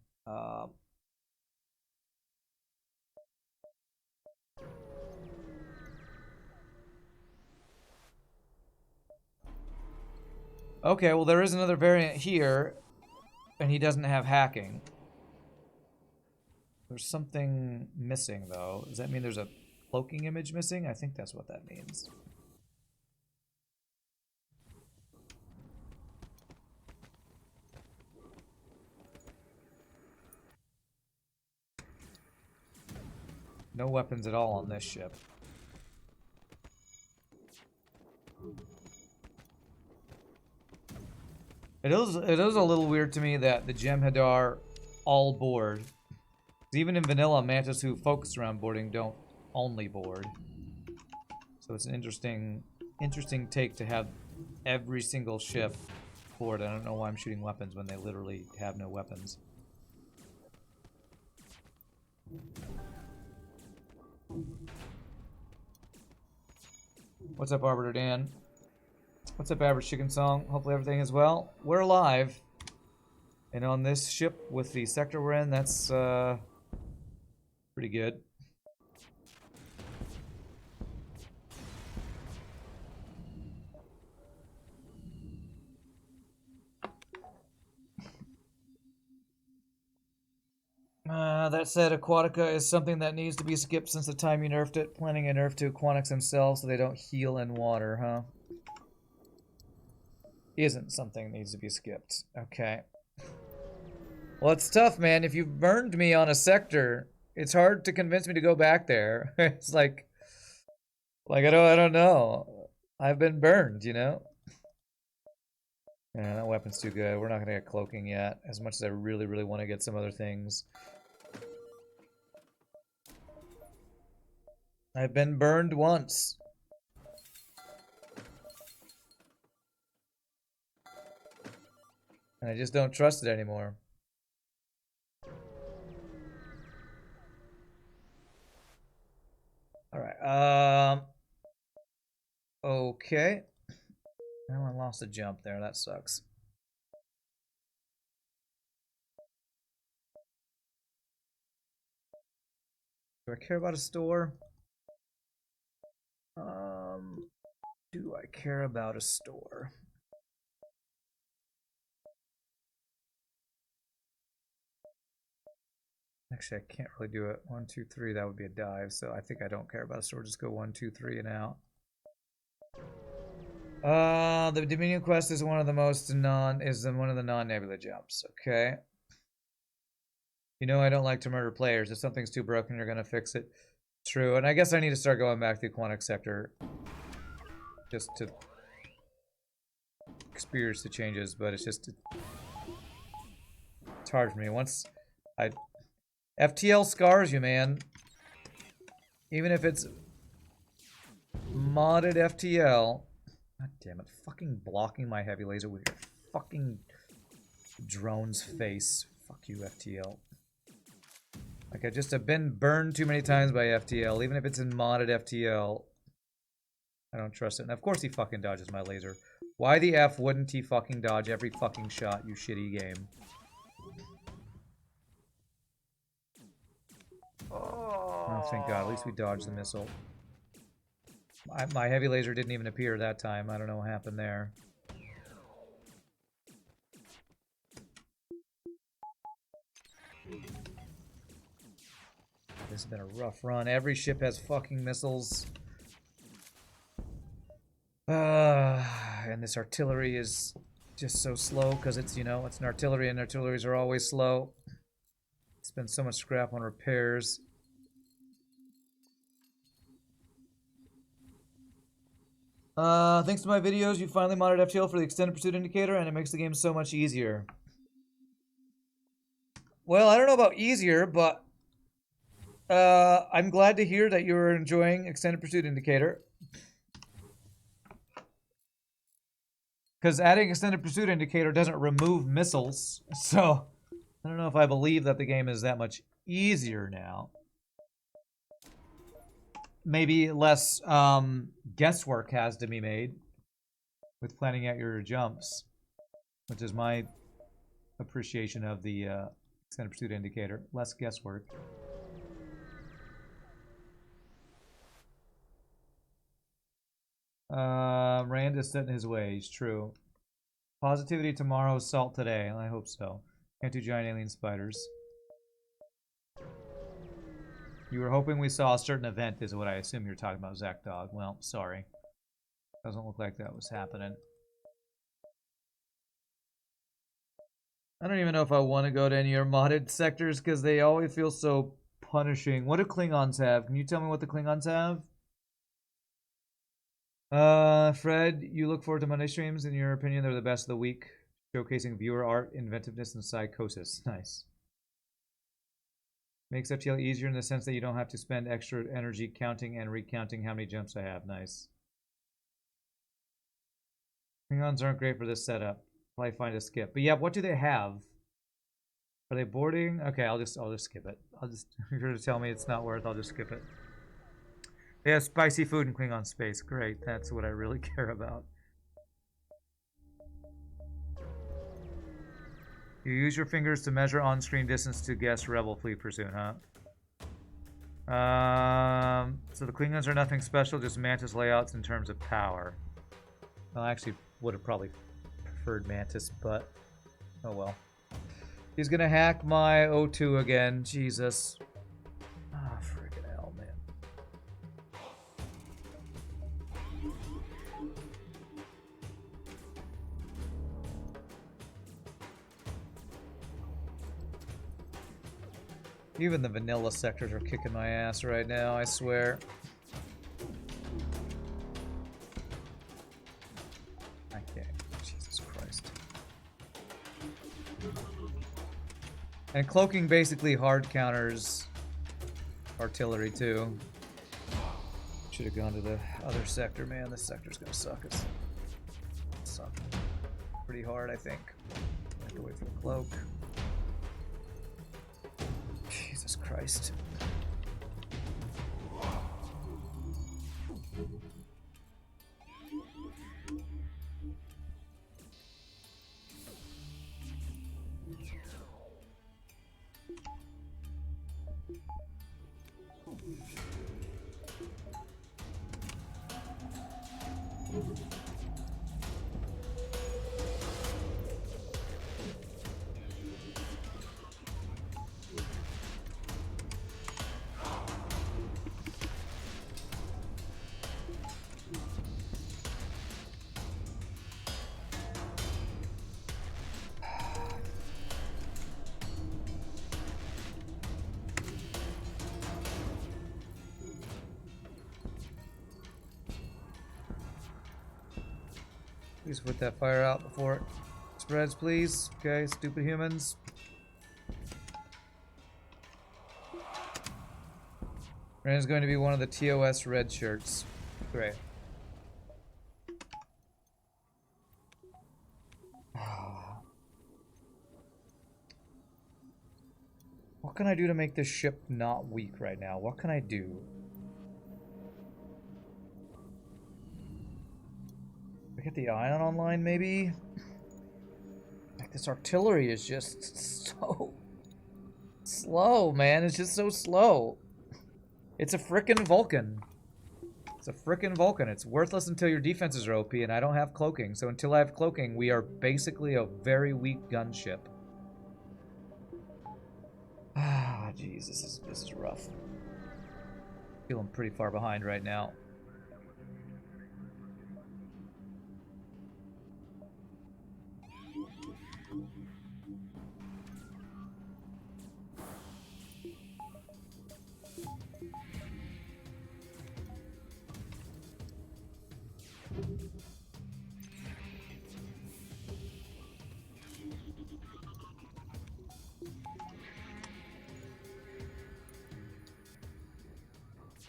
Okay, well there is another variant here, and he doesn't have hacking. There's something missing, though. Does that mean there's a cloaking image missing? I think that's what that means. No weapons at all on this ship. It is a little weird to me that the Jem'Hadar all board. Even in vanilla, Mantis who focus around boarding don't only board. So it's an interesting take to have every single ship board. I don't know why I'm shooting weapons when they literally have no weapons. What's up, Arbiter Dan? What's up, Average Chicken Song? Hopefully everything is well. We're alive. And on this ship with the sector we're in, that's pretty good. That said, Aquatica is something that needs to be skipped since the time you nerfed it. Planning a nerf to Aquatics themselves so they don't heal in water, huh? Isn't something that needs to be skipped. Okay. Well, it's tough, man. If you've burned me on a sector, it's hard to convince me to go back there. It's like I don't know. I've been burned, you know? Yeah, that weapon's too good. We're not gonna get cloaking yet, as much as I really, really want to get some other things. I've been burned once. And I just don't trust it anymore. Alright, okay. Well, I lost a jump there. That sucks. Do I care about a store? Do I care about a store? Actually, I can't really do it. 1, 2, 3, that would be a dive, so I think I don't care about a store. Just go 1, 2, 3 and out. The Dominion quest is one of the non-nebula jumps. Okay. You know I don't like to murder players. If something's too broken, you're gonna fix it. True, and I guess I need to start going back to the Quantic Sector just to experience the changes, but it's just it's hard for me. Once I FTL scars you, man. Even if it's modded FTL. God damn it, fucking blocking my heavy laser with your fucking drone's face. Fuck you, FTL. Like, I just have been burned too many times by FTL, even if it's in modded FTL. I don't trust it. And of course he fucking dodges my laser. Why the F wouldn't he fucking dodge every fucking shot, you shitty game? Oh, thank God. At least we dodged the missile. My heavy laser didn't even appear that time. I don't know what happened there. This has been a rough run. Every ship has fucking missiles. And this artillery is just so slow because it's, you know, it's an artillery and artilleries are always slow. Spend so much scrap on repairs. Thanks to my videos, you finally modded FTL for the extended pursuit indicator, and it makes the game so much easier. Well, I don't know about easier, but I'm glad to hear that you're enjoying extended pursuit indicator. Because adding extended pursuit indicator doesn't remove missiles, so I don't know if I believe that the game is that much easier now. Maybe less guesswork has to be made with planning out your jumps, which is my appreciation of the extended pursuit indicator. Less guesswork. Rand is set in his ways. True. Positivity tomorrow, salt today. I hope so. Can't do giant alien spiders. You were hoping we saw a certain event, is what I assume you're talking about, Zachdogg. Well, sorry. Doesn't look like that was happening. I don't even know if I want to go to any of your modded sectors because they always feel so punishing. What do Klingons have? Can you tell me what the Klingons have? Fred, you look forward to Monday streams. In your opinion, they're the best of the week, showcasing viewer art, inventiveness, and psychosis. Nice. Makes FTL easier in the sense that you don't have to spend extra energy counting and recounting how many jumps I have. Nice. Klingons aren't great for this setup. Probably find a skip. But yeah, what do they have? Are they boarding? Okay, I'll just skip it. If you're going to tell me it's not worth, I'll just skip it. They have spicy food in Klingon space. Great, that's what I really care about. You use your fingers to measure on-screen distance to guess Rebel fleet pursuit, huh? So the Klingons are nothing special, just Mantis layouts in terms of power. Well, I actually would have probably preferred Mantis, but oh well. He's gonna hack my O2 again. Jesus. Ah, friggin' hell, man. Even the vanilla sectors are kicking my ass right now, I swear. Okay, Jesus Christ. And cloaking basically hard counters artillery too. Should have gone to the other sector, man. This sector's gonna suck. It's suck pretty hard, I think. I have to wait for the cloak. Jesus Christ. Please put that fire out before it spreads, please. Okay, stupid humans. Rand's going to be one of the TOS red shirts. Great. What can I do to make this ship not weak right now? What can I do? We get the ion online, maybe? Like, this artillery is just so slow, man. It's just so slow. It's a frickin' Vulcan. It's a frickin' Vulcan. It's worthless until your defenses are OP, and I don't have cloaking. So until I have cloaking, we are basically a very weak gunship. Ah, jeez, this is rough. Feeling pretty far behind right now.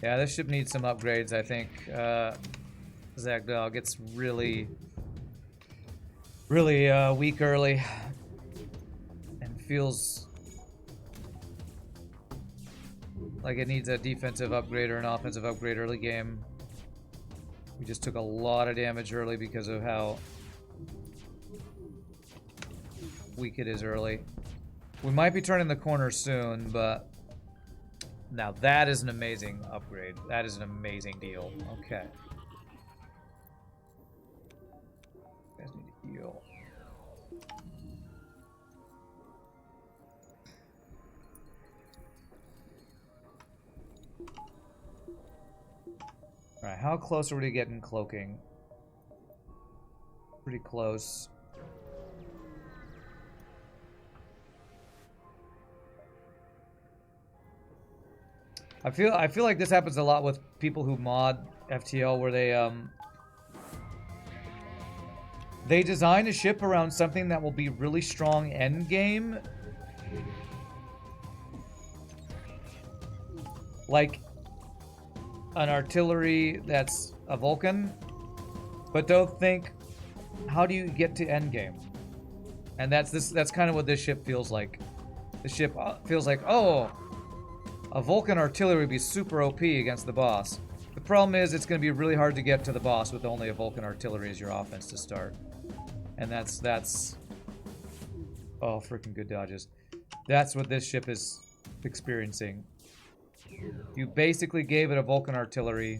Yeah, this ship needs some upgrades, I think. Zachdogg gets really weak early. And feels like it needs a defensive upgrade or an offensive upgrade early game. We just took a lot of damage early because of how weak it is early. We might be turning the corner soon, but now that is an amazing upgrade. That is an amazing deal. Okay. You guys need to heal. Alright, how close are we to getting cloaking? Pretty close. I feel like this happens a lot with people who mod FTL, where they design a ship around something that will be really strong end game. Like an artillery that's a Vulcan, but don't think, how do you get to end game? And that's kind of what this ship feels like. The ship feels like, oh, a Vulcan artillery would be super OP against the boss. The problem is it's going to be really hard to get to the boss with only a Vulcan artillery as your offense to start. And that's oh, freaking good dodges. That's what this ship is experiencing. You basically gave it a Vulcan artillery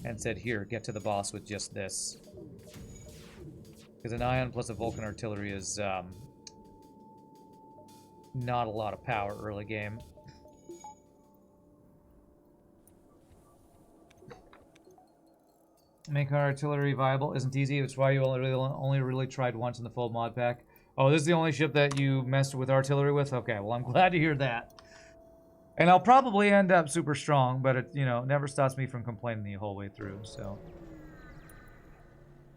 and said, here, get to the boss with just this. Because an ion plus a Vulcan artillery is not a lot of power early game. Make our artillery viable isn't easy. It's why you only really tried once in the full mod pack. Oh, this is the only ship that you messed with artillery with? Okay, well, I'm glad to hear that. And I'll probably end up super strong, but it, you know, never stops me from complaining the whole way through, so.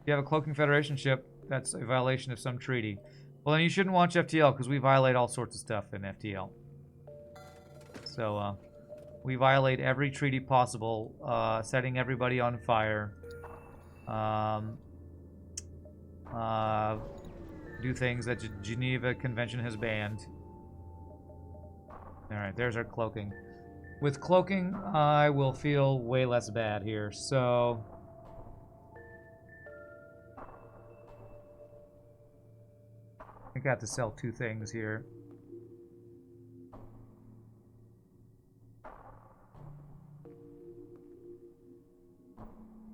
If you have a Cloaking Federation ship, that's a violation of some treaty. Well, then you shouldn't watch FTL, because we violate all sorts of stuff in FTL. So, we violate every treaty possible, setting everybody on fire. Do things that Geneva Convention has banned. Alright, there's our cloaking. With cloaking, I will feel way less bad here, so... I got to sell 2 things here.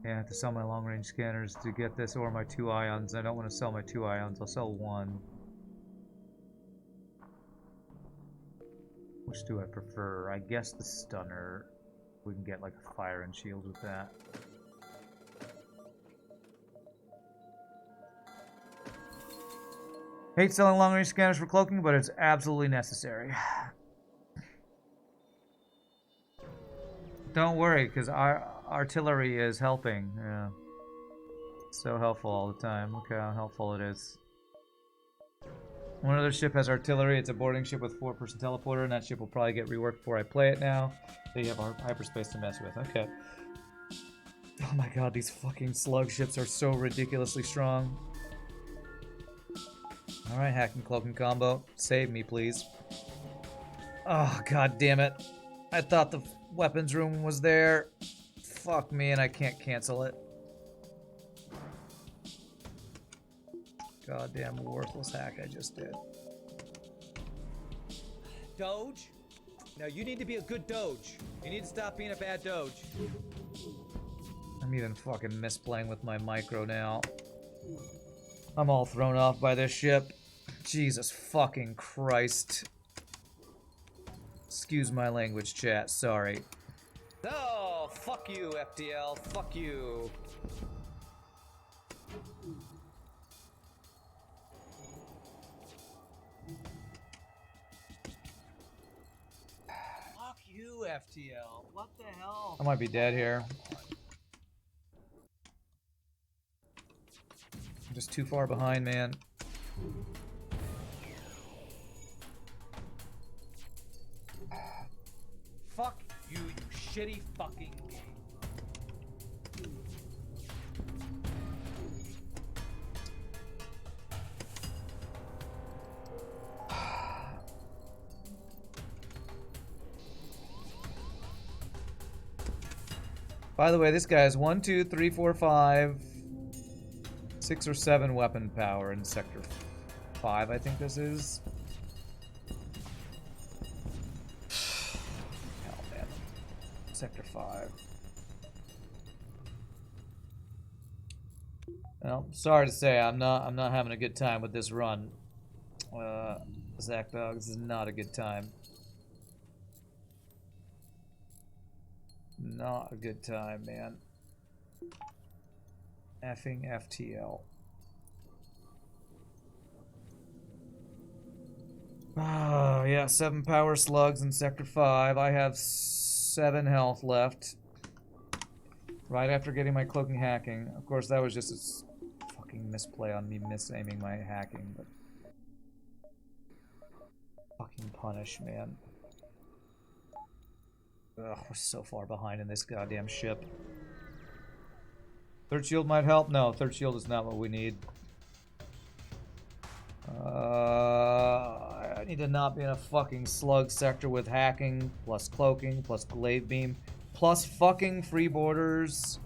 Yeah, I have to sell my long-range scanners to get this, or my 2 ions. I don't want to sell my 2 ions. I'll sell 1. Which do I prefer? I guess the stunner. We can get like a fire and shield with that. Hate selling long-range scanners for cloaking, but it's absolutely necessary. Don't worry, because our artillery is helping. Yeah. So helpful all the time. Look how helpful it is. One other ship has artillery. It's a boarding ship with 4-person teleporter, and that ship will probably get reworked before I play it now. So you have our hyperspace to mess with. Okay. Oh my god, these fucking slug ships are so ridiculously strong. Alright, hack and cloaking combo. Save me, please. Oh, god damn it. I thought the weapons room was there. Fuck me, and I can't cancel it. Goddamn worthless hack I just did. Doge? No, you need to be a good Doge. You need to stop being a bad Doge. I'm even fucking misplaying with my micro now. I'm all thrown off by this ship. Jesus fucking Christ. Excuse my language, chat. Sorry. Oh, fuck you, FTL. Fuck you. Fuck you, FTL. What the hell? I might be dead here. I'm just too far behind, man. Fuck you, you shitty fucking game. By the way, this guy has 1, 2, 3, 4, 5, 6 or 7 weapon power in Sector 5, I think this is. Hell, man. Sector 5. Well, sorry to say, I'm not having a good time with this run. Zachdogg, this is not a good time. Not a good time, man. Effing FTL. Oh, yeah, 7 power slugs in Sector 5. I have 7 health left. Right after getting my cloaking hacking. Of course, that was just a fucking misplay on me misaiming my hacking, but... Fucking punish, man. Ugh, we're so far behind in this goddamn ship. Third shield might help? No, third shield is not what we need. I need to not be in a fucking slug sector with hacking, plus cloaking, plus glaive beam, plus fucking freeboarders.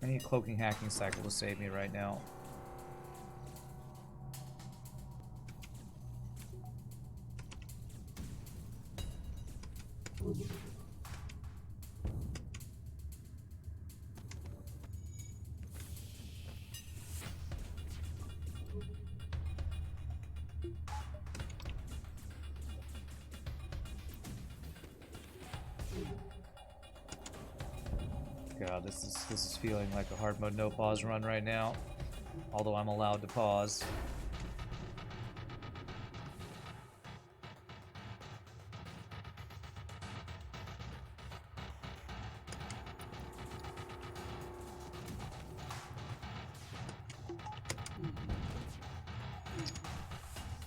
I need a cloaking hacking cycle to save me right now. God, this is feeling like a hard mode no pause run right now. Although I'm allowed to pause.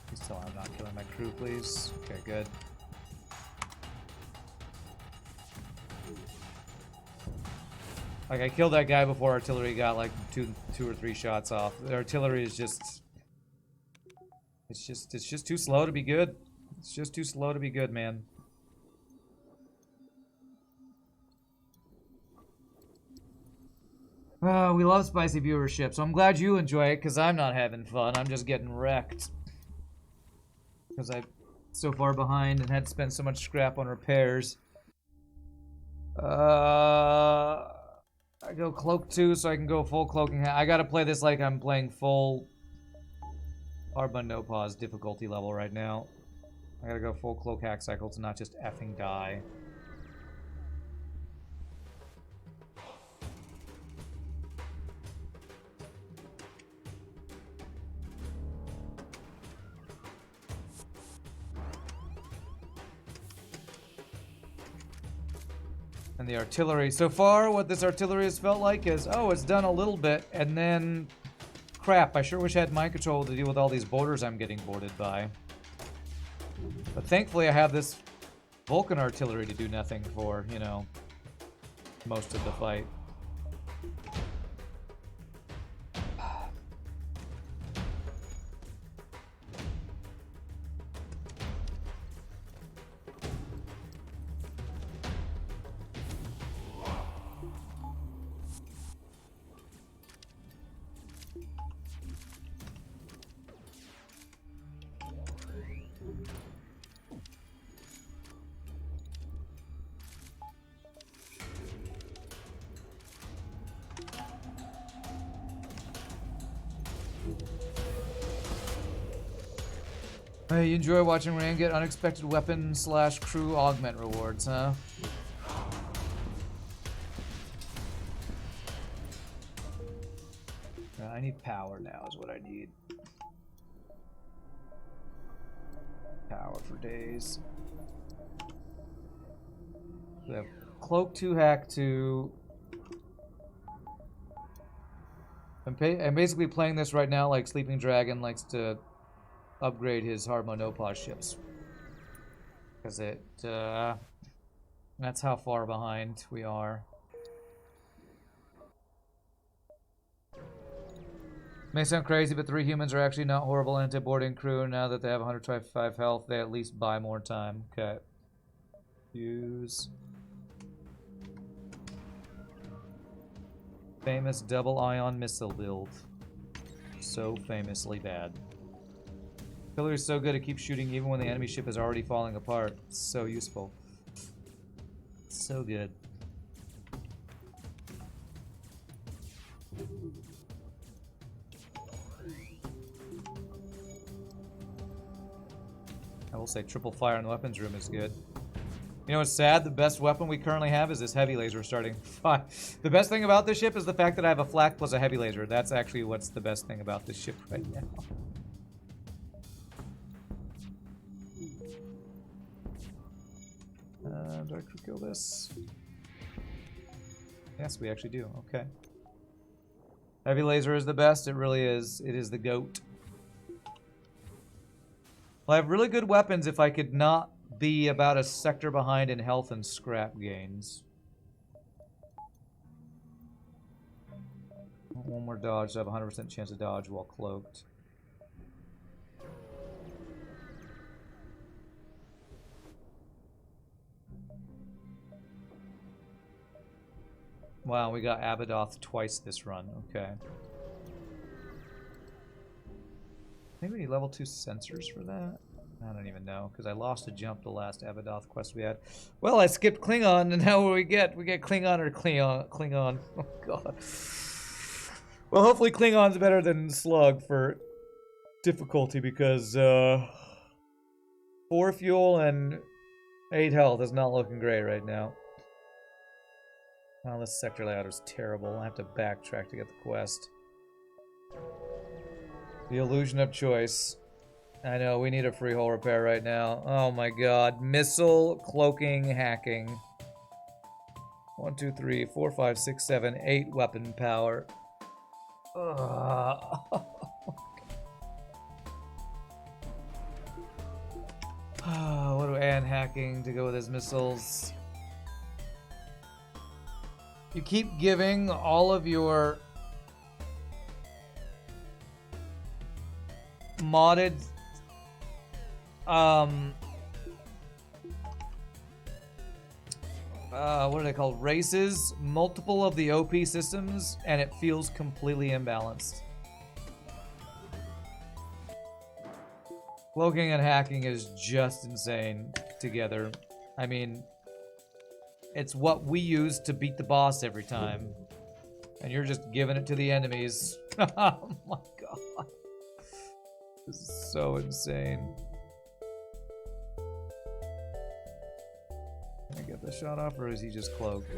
Please tell I'm not killing my crew, please. Okay, good. Like, I killed that guy before artillery got like two or three shots off. The artillery is just... It's just too slow to be good. It's just too slow to be good, man. We love spicy viewership, so I'm glad you enjoy it, because I'm not having fun. I'm just getting wrecked. Because I'm so far behind and had to spend so much scrap on repairs. I go cloak 2 so I can go full cloaking. I gotta play this like I'm playing full hard but no pause difficulty level right now. I gotta go full cloak hack cycle to not just effing die. And the artillery. So far, what this artillery has felt like is, oh, it's done a little bit, and then... Crap, I sure wish I had mind control to deal with all these borders I'm getting boarded by. But thankfully I have this Vulcan artillery to do nothing for, you know, most of the fight. Hey, you enjoy watching Rand get unexpected weapon / crew augment rewards, huh? I need power now is what I need. Power for days. We have Cloak 2, Hack 2. I'm basically playing this right now like Sleeping Dragon likes to upgrade his hard mode no pause ships. Because that's how far behind we are. May sound crazy, but 3 humans are actually not horrible anti-boarding crew. Now that they have 125 health, they at least buy more time. Okay. Use. Famous double ion missile build. So famously bad. Artillery is so good it keeps shooting even when the enemy ship is already falling apart. It's so useful. So good. I will say triple fire in the weapons room is good. You know what's sad? The best weapon we currently have is this heavy laser starting fire. The best thing about this ship is the fact that I have a flak plus a heavy laser. That's actually what's the best thing about this ship right now. Do I kill this? Yes, we actually do. Okay. Heavy laser is the best. It really is. It is the GOAT. Well, I have really good weapons if I could not be about a sector behind in health and scrap gains. One more dodge, so I have a 100% chance to dodge while cloaked. Wow, we got Abadoth twice this run. Okay. I think we need level 2 sensors for that. I don't even know, because I lost a jump the last Abadoth quest we had. Well, I skipped Klingon, and now what we get? We get Klingon or Klingon. Oh, God. Well, hopefully Klingon's better than Slug for difficulty, because 4 fuel and 8 health is not looking great right now. Oh, this sector layout is terrible. I have to backtrack to get the quest. The illusion of choice. I know, we need a free hole repair right now. Oh my god. Missile, cloaking, hacking. 1, 2, 3, 4, 5, 6, 7, 8 weapon power. What do and hacking to go with his missiles? You keep giving all of your modded what are they called? Races, multiple of the OP systems, and it feels completely imbalanced. Cloaking and hacking is just insane together. I mean, it's what we use to beat the boss every time. And you're just giving it to the enemies. Oh my god. This is so insane. Can I get the shot off, or is he just cloaked?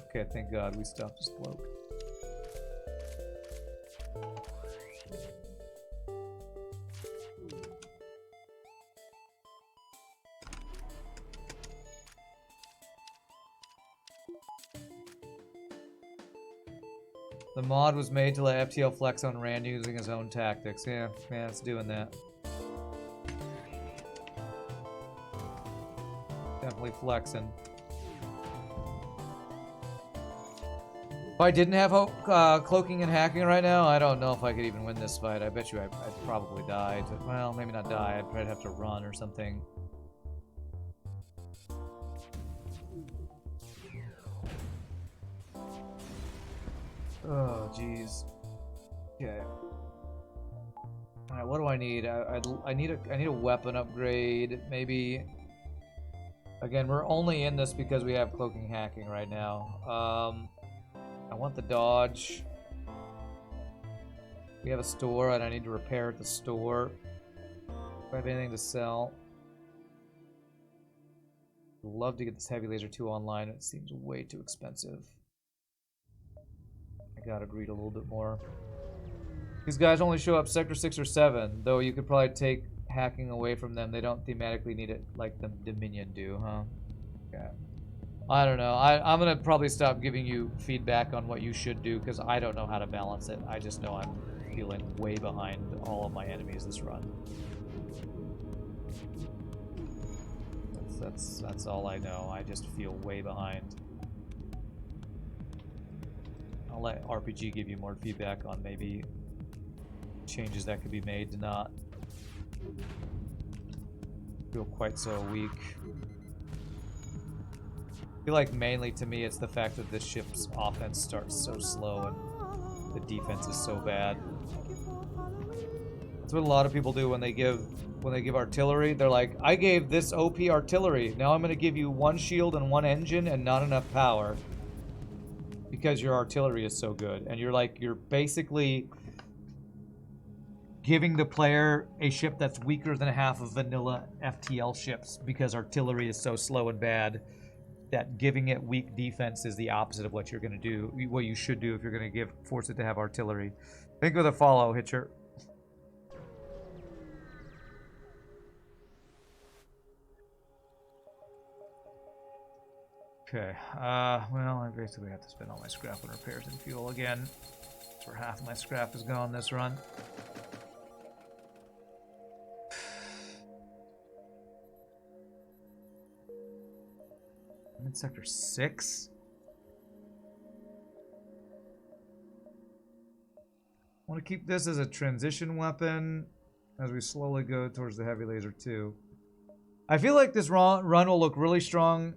Okay, thank god we stopped his cloak. The mod was made to let FTL flex on Rand using his own tactics. Yeah, it's doing that. Definitely flexing. If I didn't have cloaking and hacking right now, I don't know if I could even win this fight. I bet you I'd probably die. Well, maybe not die. I'd probably have to run or something. Oh, jeez. Okay. All right, what do I need? I need a weapon upgrade, maybe. Again, we're only in this because we have cloaking hacking right now. I want the dodge. We have a store, and I need to repair at the store. If I have anything to sell. I'd love to get this heavy laser 2 online. It seems way too expensive. I gotta greed a little bit more. These guys only show up sector 6 or 7, though you could probably take hacking away from them. They don't thematically need it like the Dominion do, huh? Okay. I don't know. I'm gonna probably stop giving you feedback on what you should do, because I don't know how to balance it. I just know I'm feeling way behind all of my enemies this run. That's all I know. I just feel way behind. I'll let RPG give you more feedback on maybe changes that could be made to not feel quite so weak. I feel like mainly to me it's the fact that this ship's offense starts so slow and the defense is so bad. That's what a lot of people do when they give artillery. They're like, I gave this OP artillery, now I'm gonna give you 1 shield and 1 engine and not enough power. Because your artillery is so good, and you're basically giving the player a ship that's weaker than half of vanilla FTL ships because artillery is so slow and bad that giving it weak defense is the opposite of what you're going to do, what you should do if you're going to force it to have artillery. Think of the follow, Hitcher. Okay, well, I basically have to spend all my scrap on repairs and fuel again. That's where half my scrap is gone this run. I'm in sector 6. I want to keep this as a transition weapon as we slowly go towards the heavy laser 2. I feel like this run will look really strong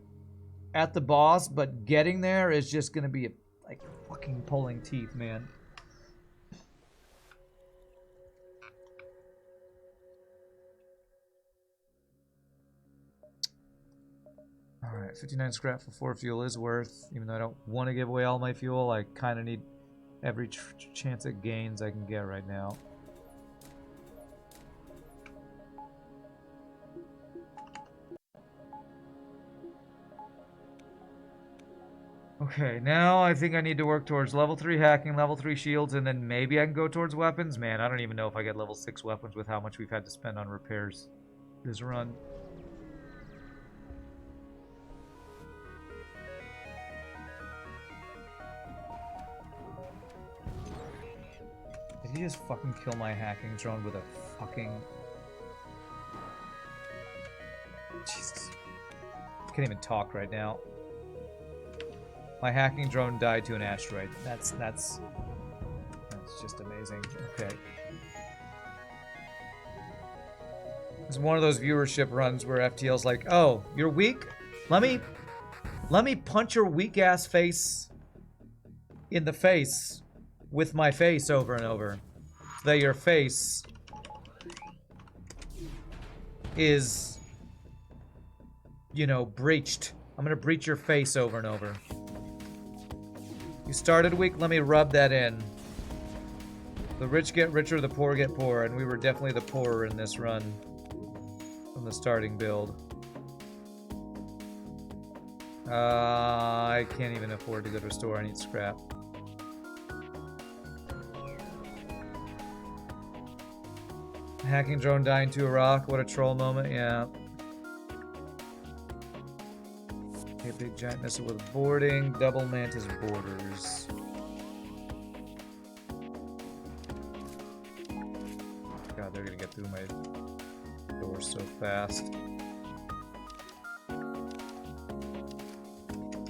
at the boss, but getting there is just gonna be like fucking pulling teeth, man. Alright, 59 scrap for 4 fuel is worth, even though I don't want to give away all my fuel. I kind of need every chance at gains I can get right now. Okay, now I think I need to work towards level 3 hacking, level 3 shields, and then maybe I can go towards weapons. Man, I don't even know if I get level 6 weapons with how much we've had to spend on repairs this run. Did he just fucking kill my hacking drone with a fucking... Jesus. I can't even talk right now. My hacking drone died to an asteroid. That's just amazing. Okay. It's one of those viewership runs where FTL's like, "Oh, you're weak? Let me punch your weak ass face in the face with my face over and over, so that your face is, you know, breached. I'm gonna breach your face over and over. You started weak, let me rub that in. The rich get richer, the poor get poorer, and we were definitely the poorer in this run from the starting build. I can't even afford to go to a store, I need scrap. Hacking drone dying to a rock, what a troll moment, yeah. Okay, big giant missile with boarding, double mantis borders. God, they're gonna get through my door so fast.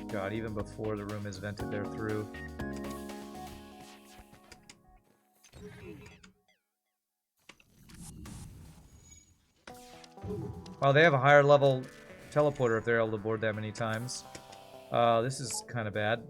God, even before the room is vented, they're through. Well, they have a higher level teleporter if they're able to board that many times. This is kind of bad.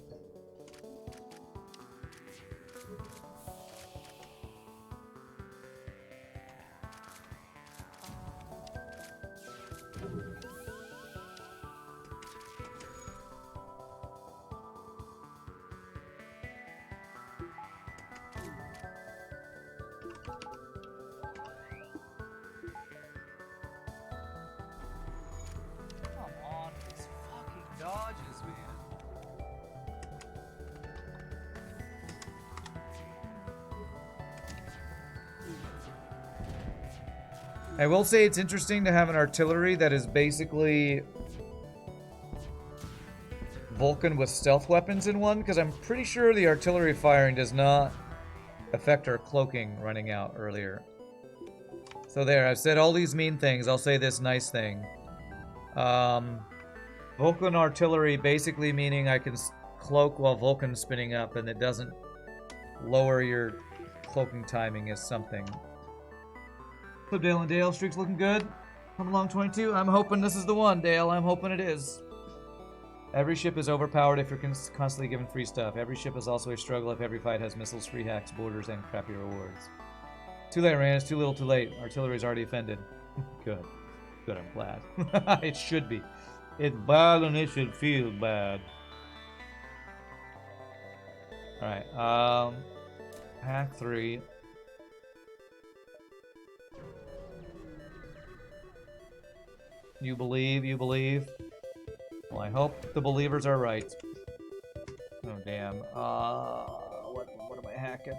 I will say it's interesting to have an artillery that is basically Vulcan with stealth weapons in one, because I'm pretty sure the artillery firing does not affect our cloaking running out earlier. So there, I've said all these mean things, I'll say this nice thing. Vulcan artillery basically meaning I can cloak while Vulcan's spinning up, and it doesn't lower your cloaking timing is something. Clip Dale and Dale, streak's looking good. Come along 22. I'm hoping this is the one, Dale. I'm hoping it is. Every ship is overpowered if you're constantly given free stuff. Every ship is also a struggle if every fight has missiles, free hacks, borders, and crappy rewards. Too late, Rand. It's too little too late. Artillery's already offended. Good. Good, I'm glad. It should be. It's bad and it should feel bad. Alright, hack 3. You believe, you believe. Well, I hope the believers are right. Oh, damn. What am I hacking?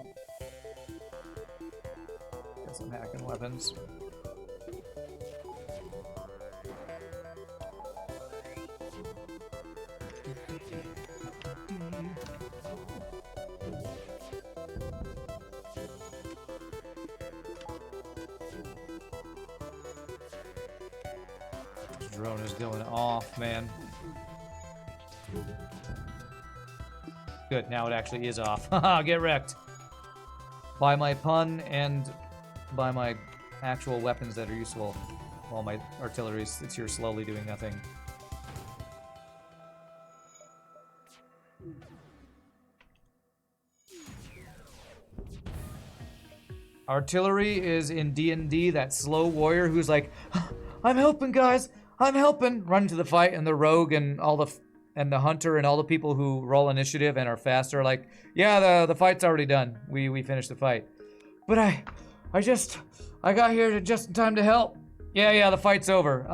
Guess I'm hacking weapons. Drone is going off, man. Good, now it actually is off. Haha, get wrecked. By my pun and by my actual weapons that are useful. While my artillery sits here slowly doing nothing. Artillery is in D&D that slow warrior who's like, I'm helping, guys. I'm helping. Run to the fight, and the rogue and all the and the hunter and all the people who roll initiative and are faster are like, yeah, the fight's already done. We finished the fight. But I got here just in time to help. Yeah, the fight's over.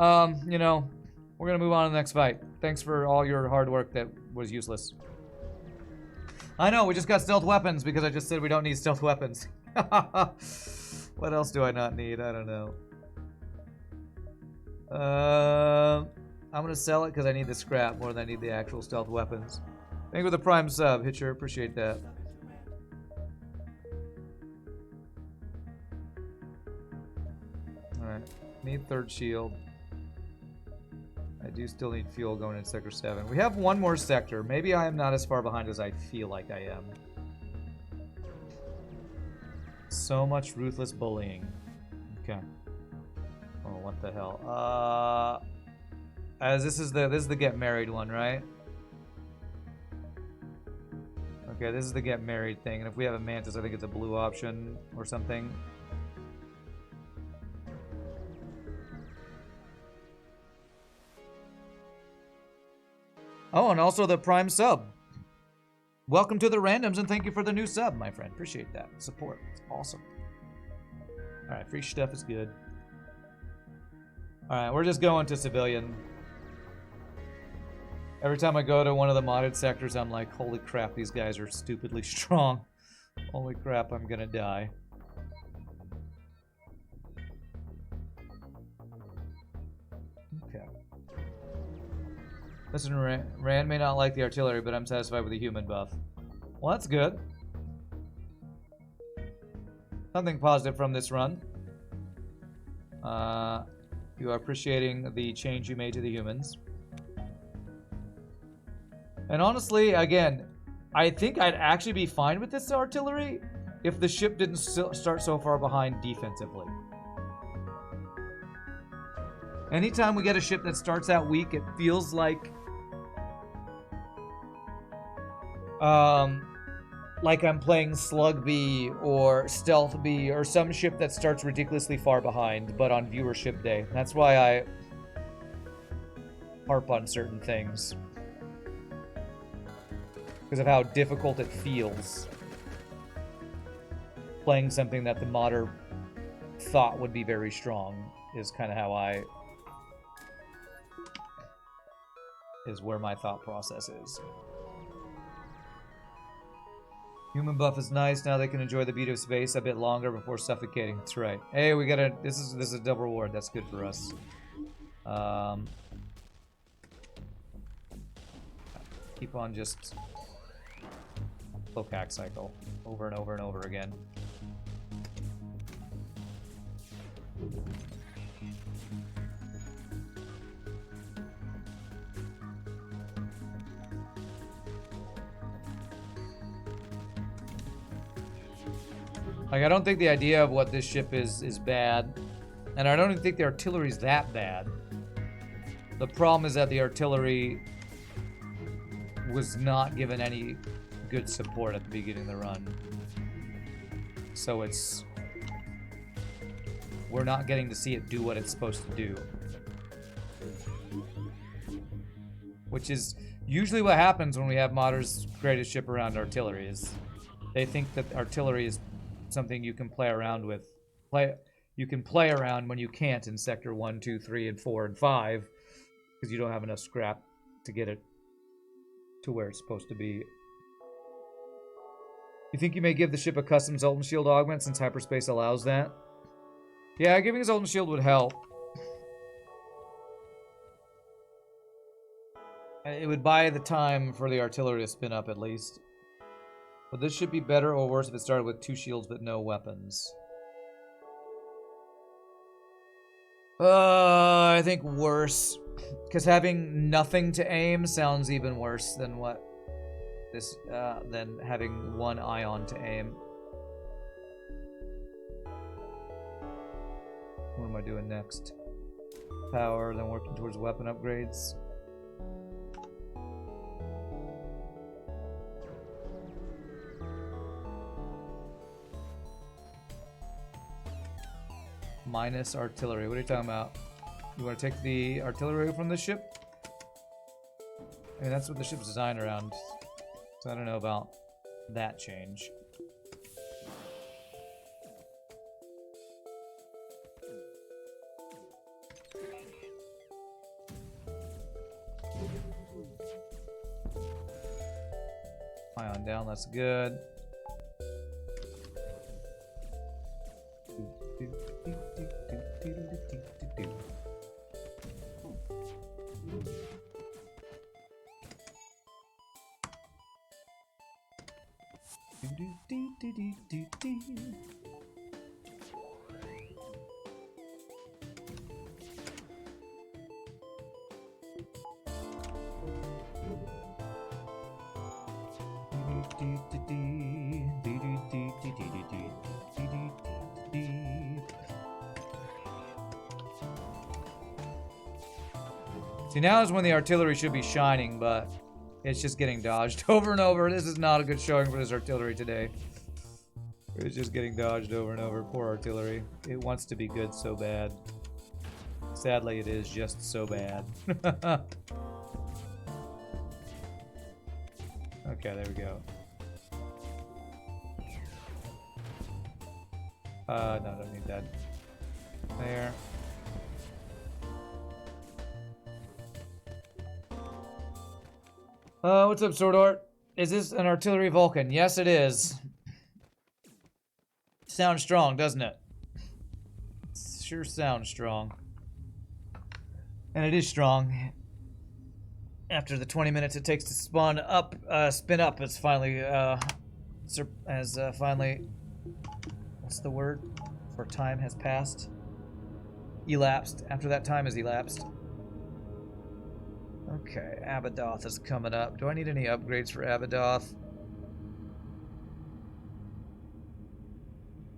You know, we're gonna move on to the next fight. Thanks for all your hard work that was useless. I know, we just got stealth weapons because I just said we don't need stealth weapons. What else do I not need? I don't know. I'm gonna sell it because I need the scrap more than I need the actual stealth weapons. Thank you for the prime sub, Hitcher. Appreciate that. Alright. Need third shield. I do still need fuel going in Sector 7. We have one more sector. Maybe I am not as far behind as I feel like I am. So much ruthless bullying. Okay. Oh, what the hell? As this is the get married one, right? Okay, this is the get married thing, and if we have a mantis, I think it's a blue option or something. Oh, and also the prime sub. Welcome to the randoms, and thank you for the new sub, my friend. Appreciate that support. It's awesome. All right, free stuff is good. All right, we're just going to civilian. Every time I go to one of the modded sectors, I'm like, holy crap, these guys are stupidly strong. Holy crap, I'm gonna die. Okay. Listen, Rand may not like the artillery, but I'm satisfied with the human buff. Well, that's good. Something positive from this run. You are appreciating the change you made to the humans. And honestly, again, I think I'd actually be fine with this artillery if the ship didn't start so far behind defensively. Anytime we get a ship that starts out weak, it feels like I'm playing Slug B or Stealth B or some ship that starts ridiculously far behind, but on viewership day. That's why I harp on certain things. Because of how difficult it feels. Playing something that the modder thought would be very strong is kind of how is where my thought process is. Human buff is nice. Now they can enjoy the beauty of space a bit longer before suffocating. That's right. Hey, we got a... This is a double reward. That's good for us. Keep on just... Cloak hack cycle. Over and over and over again. Like, I don't think the idea of what this ship is bad. And I don't even think the artillery's that bad. The problem is that the artillery was not given any good support at the beginning of the run. So it's... We're not getting to see it do what it's supposed to do. Which is usually what happens when we have modders create a ship around artillery. Is they think that artillery is something you can play around with. You can play around when you can't in Sector 1, 2, 3, and 4, and 5. Because you don't have enough scrap to get it to where it's supposed to be. You think you may give the ship a custom Zoltan Shield augment since hyperspace allows that? Yeah, giving a Zoltan Shield would help. It would buy the time for the artillery to spin up at least. But this should be better or worse if it started with 2 shields but no weapons. I think worse. Because having nothing to aim sounds even worse than what this, than having 1 ion to aim. What am I doing next? Power, then working towards weapon upgrades. Minus artillery. What are you talking about? You want to take the artillery from the ship? I mean, that's what the ship's designed around. So I don't know about that change. Ion down, that's good. See, now is when the artillery should be shining, but it's just getting dodged over and over. This is not a good showing for this artillery today. It's just getting dodged over and over. Poor artillery. It wants to be good so bad. Sadly, it is just so bad. Okay, there we go. No, I don't need that. There. What's up, Sword Art? Is this an artillery Vulcan? Yes, it is. Sounds strong, doesn't it? Sure sounds strong. And it is strong. After the 20 minutes it takes to spin up, it's finally, finally, what's the word for time has passed? Elapsed. After that time has elapsed. Okay, Abadoth is coming up. Do I need any upgrades for Abadoth?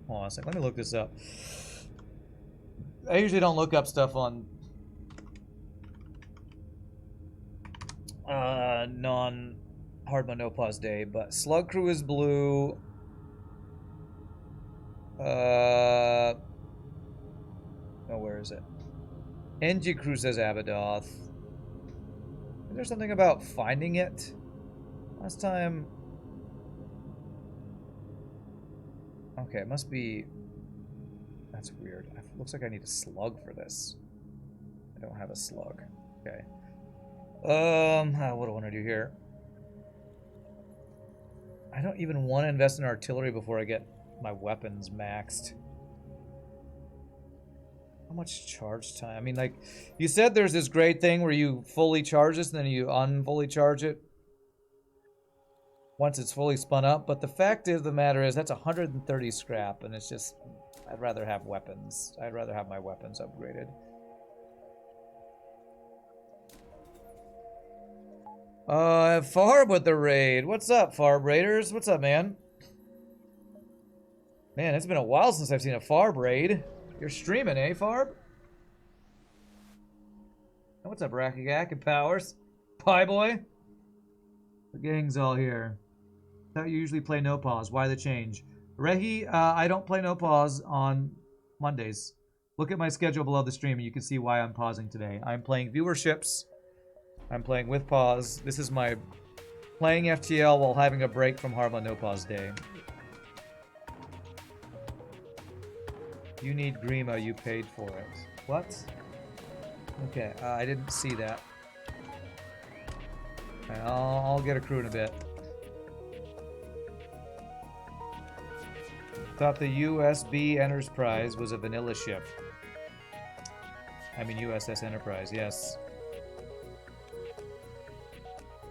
Hold on a second. Let me look this up. I usually don't look up stuff on non-hard mode no pause day, but Slug Crew is blue. Oh, where is it? NG Crew says Abadoth. Is there something about finding it? Last time... Okay, it must be... That's weird. It looks like I need a slug for this. I don't have a slug. Okay. What do I want to do here? I don't even want to invest in artillery before I get my weapons maxed. How much charge time? I mean, like, you said there's this great thing where you fully charge this and then you unfully charge it once it's fully spun up, but the fact of the matter is that's 130 scrap, and it's just, I'd rather have weapons. I'd rather have my weapons upgraded. Farb with the raid. What's up, Farb Raiders? What's up, man? Man, it's been a while since I've seen a Farb raid. You're streaming, eh, Farb? What's up, Rackagak and Powers? Pie Boy? The gang's all here. Thought you usually play no pause. Why the change? Rehi, I don't play no pause on Mondays. Look at my schedule below the stream and you can see why I'm pausing today. I'm playing viewerships. I'm playing with pause. This is my playing FTL while having a break from hard mode no pause day. You need Grima, you paid for it. What? Okay, I didn't see that. Okay, I'll get a crew in a bit. Thought the USB Enterprise was a vanilla ship. I mean USS Enterprise, yes.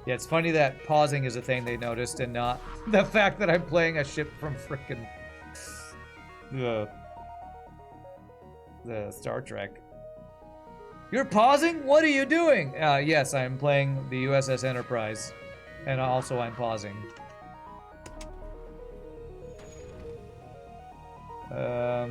Yeah, it's funny that pausing is a thing they noticed and not the fact that I'm playing a ship from frickin' the Star Trek. You're pausing? What are you doing? Yes, I'm playing the USS Enterprise. And also I'm pausing. Yeah.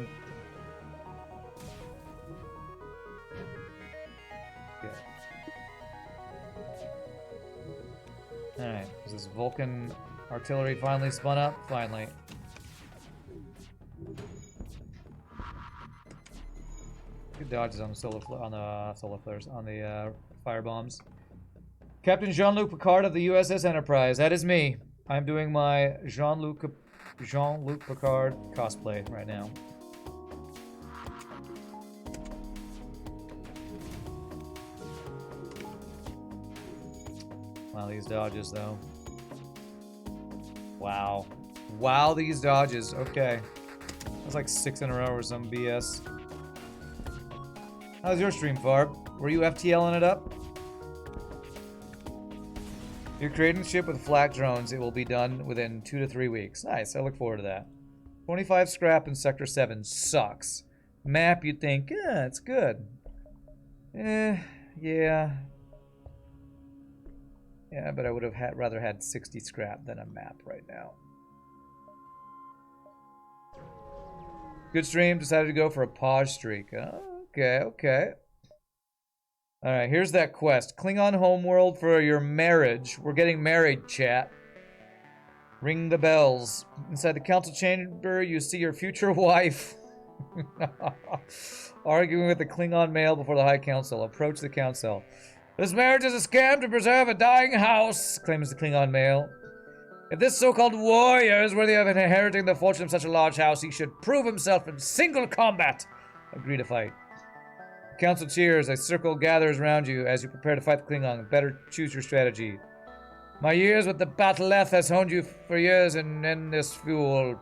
Alright, is this Vulcan artillery finally spun up? Finally. Good dodges on the solar flares, on the fire bombs. Captain Jean-Luc Picard of the USS Enterprise. That is me. I'm doing my Jean-Luc Picard cosplay right now. Wow, these dodges though. Wow. Wow, these dodges. Okay. That's like 6 in a row or some BS. How's your stream, Farb? Were you FTLing it up? You're creating a ship with flak drones. It will be done within 2 to 3 weeks. Nice. I look forward to that. 25 scrap in Sector 7 sucks. Map, you'd think, yeah, it's good. Yeah. Yeah, but I would have rather had 60 scrap than a map right now. Good stream. Decided to go for a pause streak. Okay. Alright, here's that quest. Klingon homeworld for your marriage. We're getting married, chat. Ring the bells. Inside the council chamber, you see your future wife arguing with the Klingon male before the High Council. Approach the council. This marriage is a scam to preserve a dying house, claims the Klingon male. If this so-called warrior is worthy of inheriting the fortune of such a large house, he should prove himself in single combat. Agree to fight. The council cheers. A circle gathers around you as you prepare to fight the Klingon. Better choose your strategy. My years with the Bat'leth has honed you for years in endless fuel.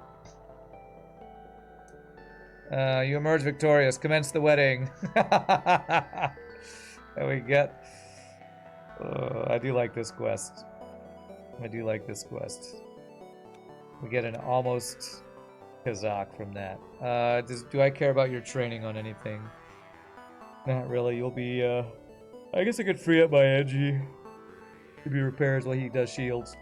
You emerge victorious. Commence the wedding. There we get. I do like this quest. We get an almost Kazakh from that. Do I care about your training on anything? Not really. You'll be, I guess I could free up my Edgy to be repairs while he does shields.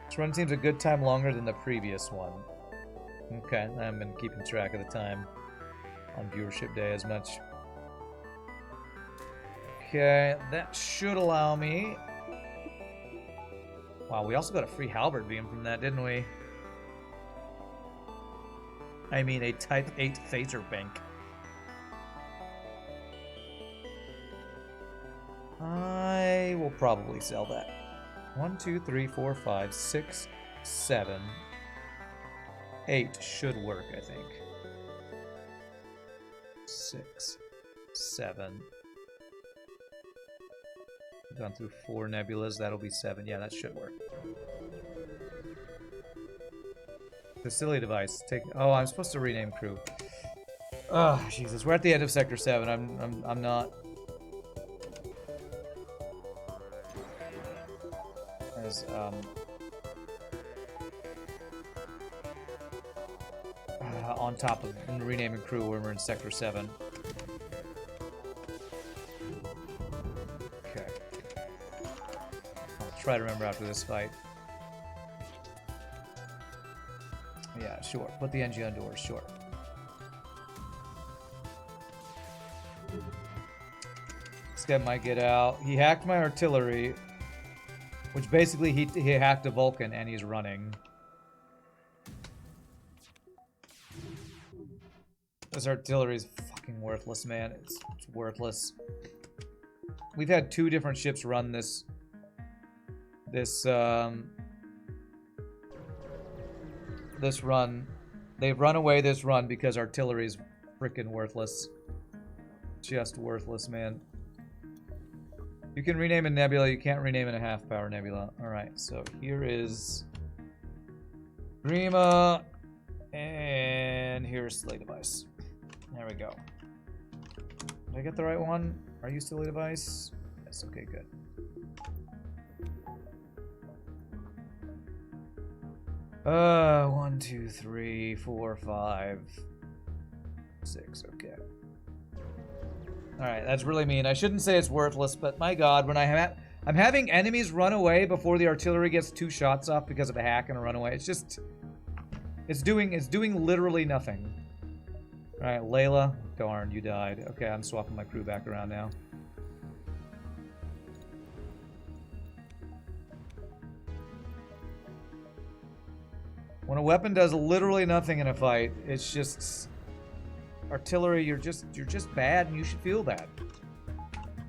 This run seems a good time longer than the previous one. Okay, I haven't been keeping track of the time on viewership day as much. Okay, that should allow me. Wow, we also got a free halberd beam from that, didn't we? I mean, a Type 8 phaser bank. I will probably sell that. 1, 2, 3, 4, 5, 6, 7, 8 should work, I think. 6, 7. We've gone through 4 nebulas. That'll be 7. Yeah, that should work. Facility device. Take. Oh, I'm supposed to rename crew. Oh, Jesus. We're at the end of Sector 7. I'm not. As on top of renaming crew when we're in Sector 7. Okay. I'll try to remember after this fight. Yeah, sure. Put the NG on doors, sure. This guy might get out. He hacked my artillery, which basically he hacked a Vulcan and he's running. This artillery is fucking worthless, man. It's worthless. We've had 2 different ships run this run. They've run away this run because artillery is freaking worthless. Just worthless, man. You can rename a nebula, you can't rename it a half-power nebula. Alright, so here is Grima, and here's Slay Device. There we go. Did I get the right one? Are you Slay Device? Yes, okay, good. One, 2, 3, 4, 5, 6, okay. Alright, that's really mean. I shouldn't say it's worthless, but my god, when I'm having enemies run away before the artillery gets 2 shots off because of a hack and a runaway. It's just... It's doing literally nothing. Alright, Layla. Darn, you died. Okay, I'm swapping my crew back around now. When a weapon does literally nothing in a fight, it's just... Artillery, you're just bad and you should feel bad.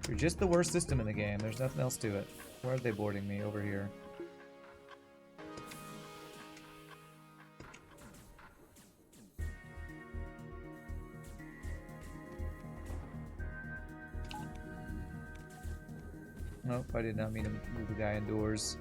You're just the worst system in the game. There's nothing else to it. Where are they boarding me? Over here. Nope, I did not mean to move the guy indoors.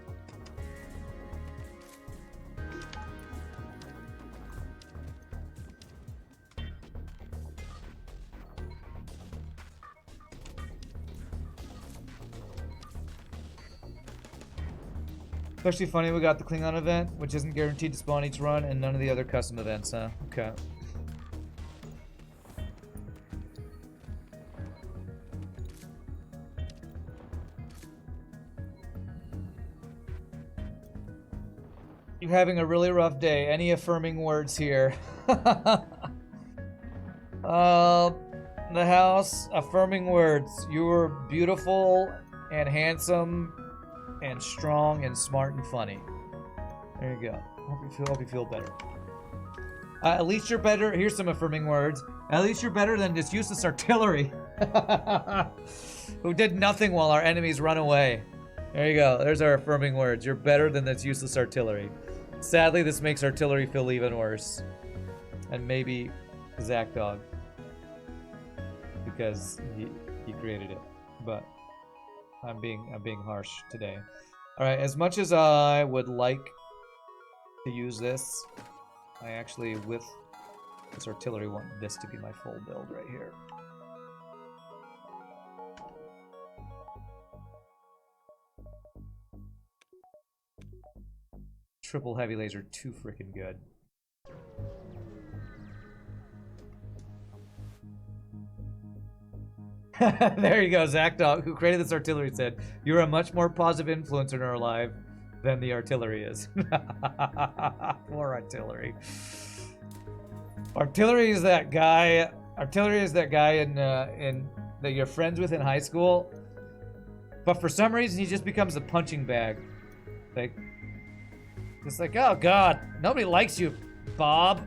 Especially funny we got the Klingon event, which isn't guaranteed to spawn each run, and none of the other custom events, huh? Okay. You're having a really rough day. Any affirming words here? The house, affirming words. You're beautiful and handsome and strong and smart and funny. There you go. Hope you feel better. At least you're better. Here's some affirming words. At least you're better than this useless artillery who did nothing while our enemies run away. There you go. There's our affirming words. You're better than this useless artillery. Sadly, this makes artillery feel even worse. And maybe Zachdogg, because he created it. But I'm being harsh today. All right, as much as I would like to use this, I actually, with this artillery, want this to be my full build right here. Triple heavy laser, too freaking good. There you go, Zachdogg, who created this artillery, said, "You're a much more positive influence in our life than the artillery is." Poor artillery. Artillery is that guy. Artillery is that guy in that you're friends with in high school, but for some reason he just becomes a punching bag. Like, it's like, oh god, nobody likes you, Bob.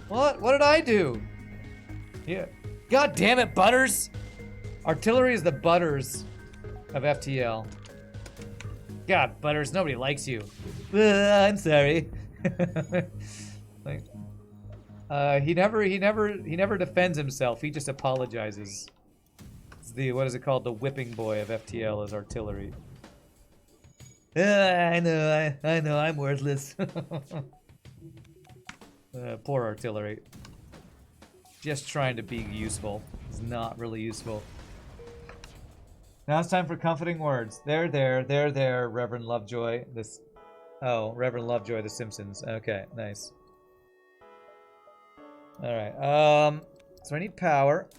What? What did I do? Yeah. God damn it, Butters. Artillery is the Butters of FTL. God, Butters, nobody likes you. I'm sorry. Like, he never defends himself. He just apologizes. It's the, what is it called? The whipping boy of FTL is artillery. I know, I'm worthless. Poor artillery. Just trying to be useful. It's not really useful. Now it's time for comforting words. There, Reverend Lovejoy. This, oh, Reverend Lovejoy, The Simpsons. Okay, nice. All right. So I need power.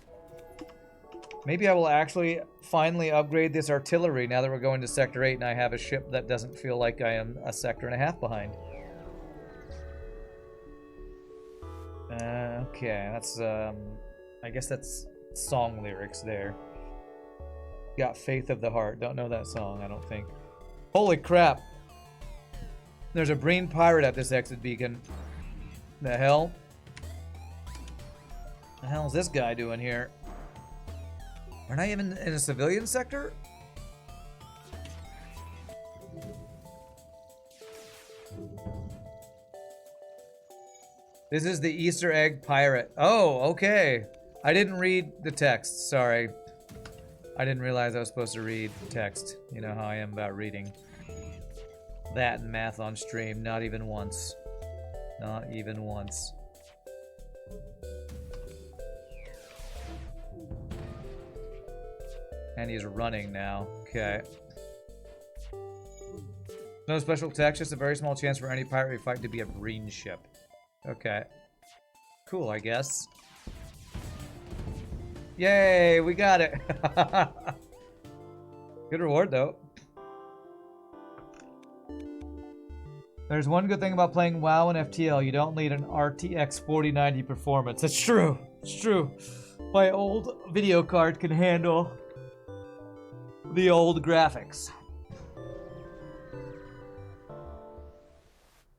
Maybe I will actually finally upgrade this artillery now that we're going to Sector 8 and I have a ship that doesn't feel like I am a sector and a half behind. Okay, that's, I guess that's song lyrics there. Got Faith of the Heart. Don't know that song, I don't think. Holy crap! There's a Breen pirate at this exit beacon. The hell? The hell's this guy doing here? Aren't I even in a civilian sector? This is the Easter egg pirate. Oh, okay. I didn't read the text, sorry. I didn't realize I was supposed to read text. You know how I am about reading. That and math on stream, not even once. Not even once. And he's running now. Okay. No special text, just a very small chance for any pirate we fight to be a green ship. Okay. Cool, I guess. Yay, we got it. Good reward, though. There's one good thing about playing WoW and FTL. You don't need an RTX 4090 performance. It's true. It's true. My old video card can handle the old graphics.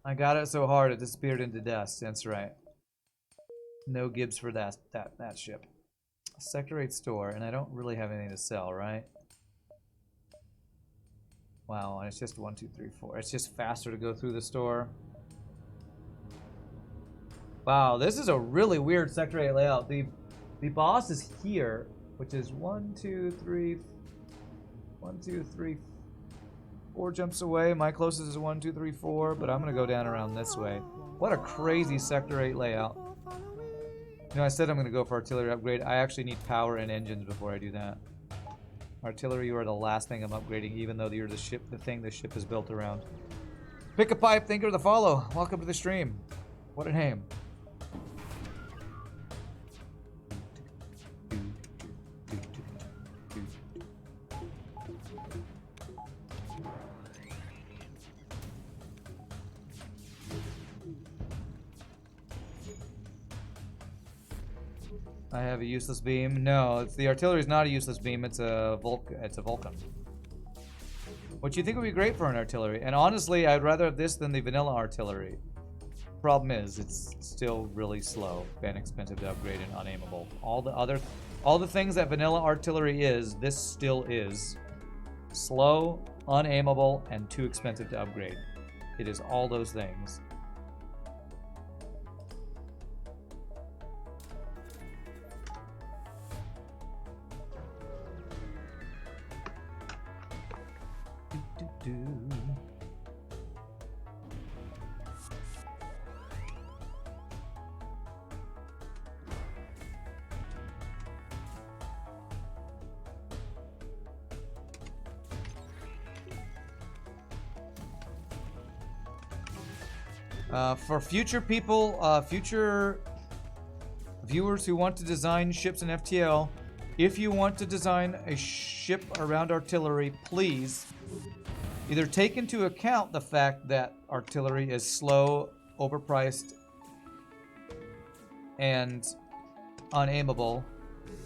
I got it so hard it disappeared into dust. That's right. No Gibbs for that ship. Sector 8 store, and I don't really have anything to sell, right? Wow, and it's just 1, 2, 3, 4. It's just faster to go through the store. Wow, this is a really weird Sector 8 layout. The boss is here, which is 1, 2, 3, 4 jumps away. My closest is 1, 2, 3, 4, but I'm gonna go down around this way. What a crazy Sector 8 layout. You know, I said I'm gonna go for artillery upgrade. I actually need power and engines before I do that. Artillery, you are the last thing I'm upgrading, even though you're the thing the ship is built around. Pick a pipe, thank you for the follow. Welcome to the stream. What a name. I have a useless beam. No, it's the artillery is not a useless beam. It's a Vulcan. Which you think would be great for an artillery. And honestly, I'd rather have this than the vanilla artillery. Problem is, it's still really slow and expensive to upgrade and unaimable. All the things that vanilla artillery is, this still is. Slow, unaimable, and too expensive to upgrade. It is all those things. For future people, future viewers who want to design ships in FTL, if you want to design a ship around artillery, please either take into account the fact that artillery is slow, overpriced, and unaimable,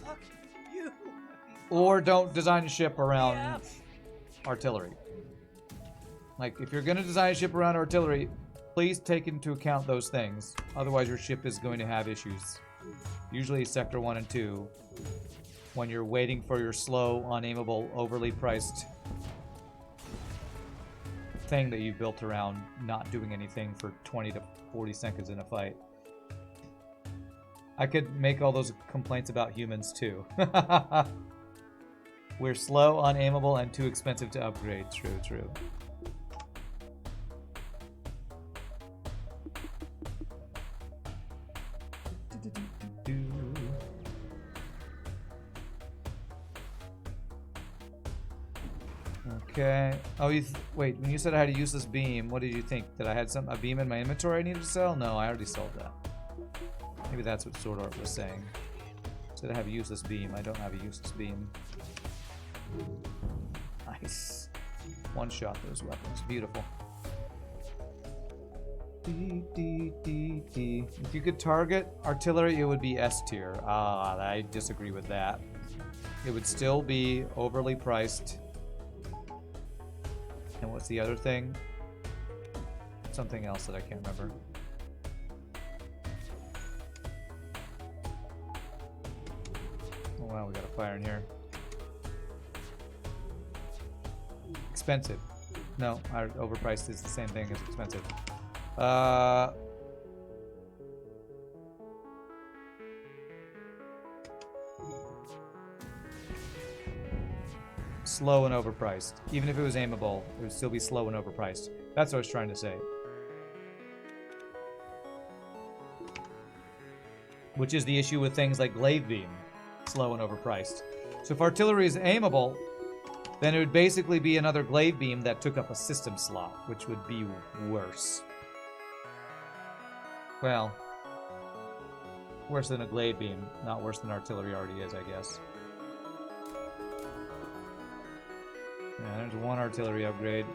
Fuck you. or don't design a ship around artillery. Like, if you're going to design a ship around artillery, please take into account those things. Otherwise, your ship is going to have issues. Usually Sector 1 and 2, when you're waiting for your slow, unaimable, overly priced thing that you built around not doing anything for 20 to 40 seconds in a fight. I could make all those complaints about humans too. We're slow, unaimable, and too expensive to upgrade. True, true. Okay. Oh, wait. When you said I had a useless beam, what did you think? That I had a beam in my inventory I needed to sell? No, I already sold that. Maybe that's what Sword Art was saying. Said I have a useless beam. I don't have a useless beam. Nice. One shot those weapons. Beautiful. If you could target artillery, it would be S tier. Ah, I disagree with that. It would still be overly priced. And what's the other thing? Something else that I can't remember. Oh wow, we got a fire in here. Expensive. No, overpriced is the same thing as expensive. Slow and overpriced. Even if it was aimable, it would still be slow and overpriced. That's what I was trying to say. Which is the issue with things like glaive beam. Slow and overpriced. So if artillery is aimable, then it would basically be another glaive beam that took up a system slot, which would be worse. Well, worse than a glaive beam. Not worse than artillery already is, I guess. Yeah, there's one artillery upgrade.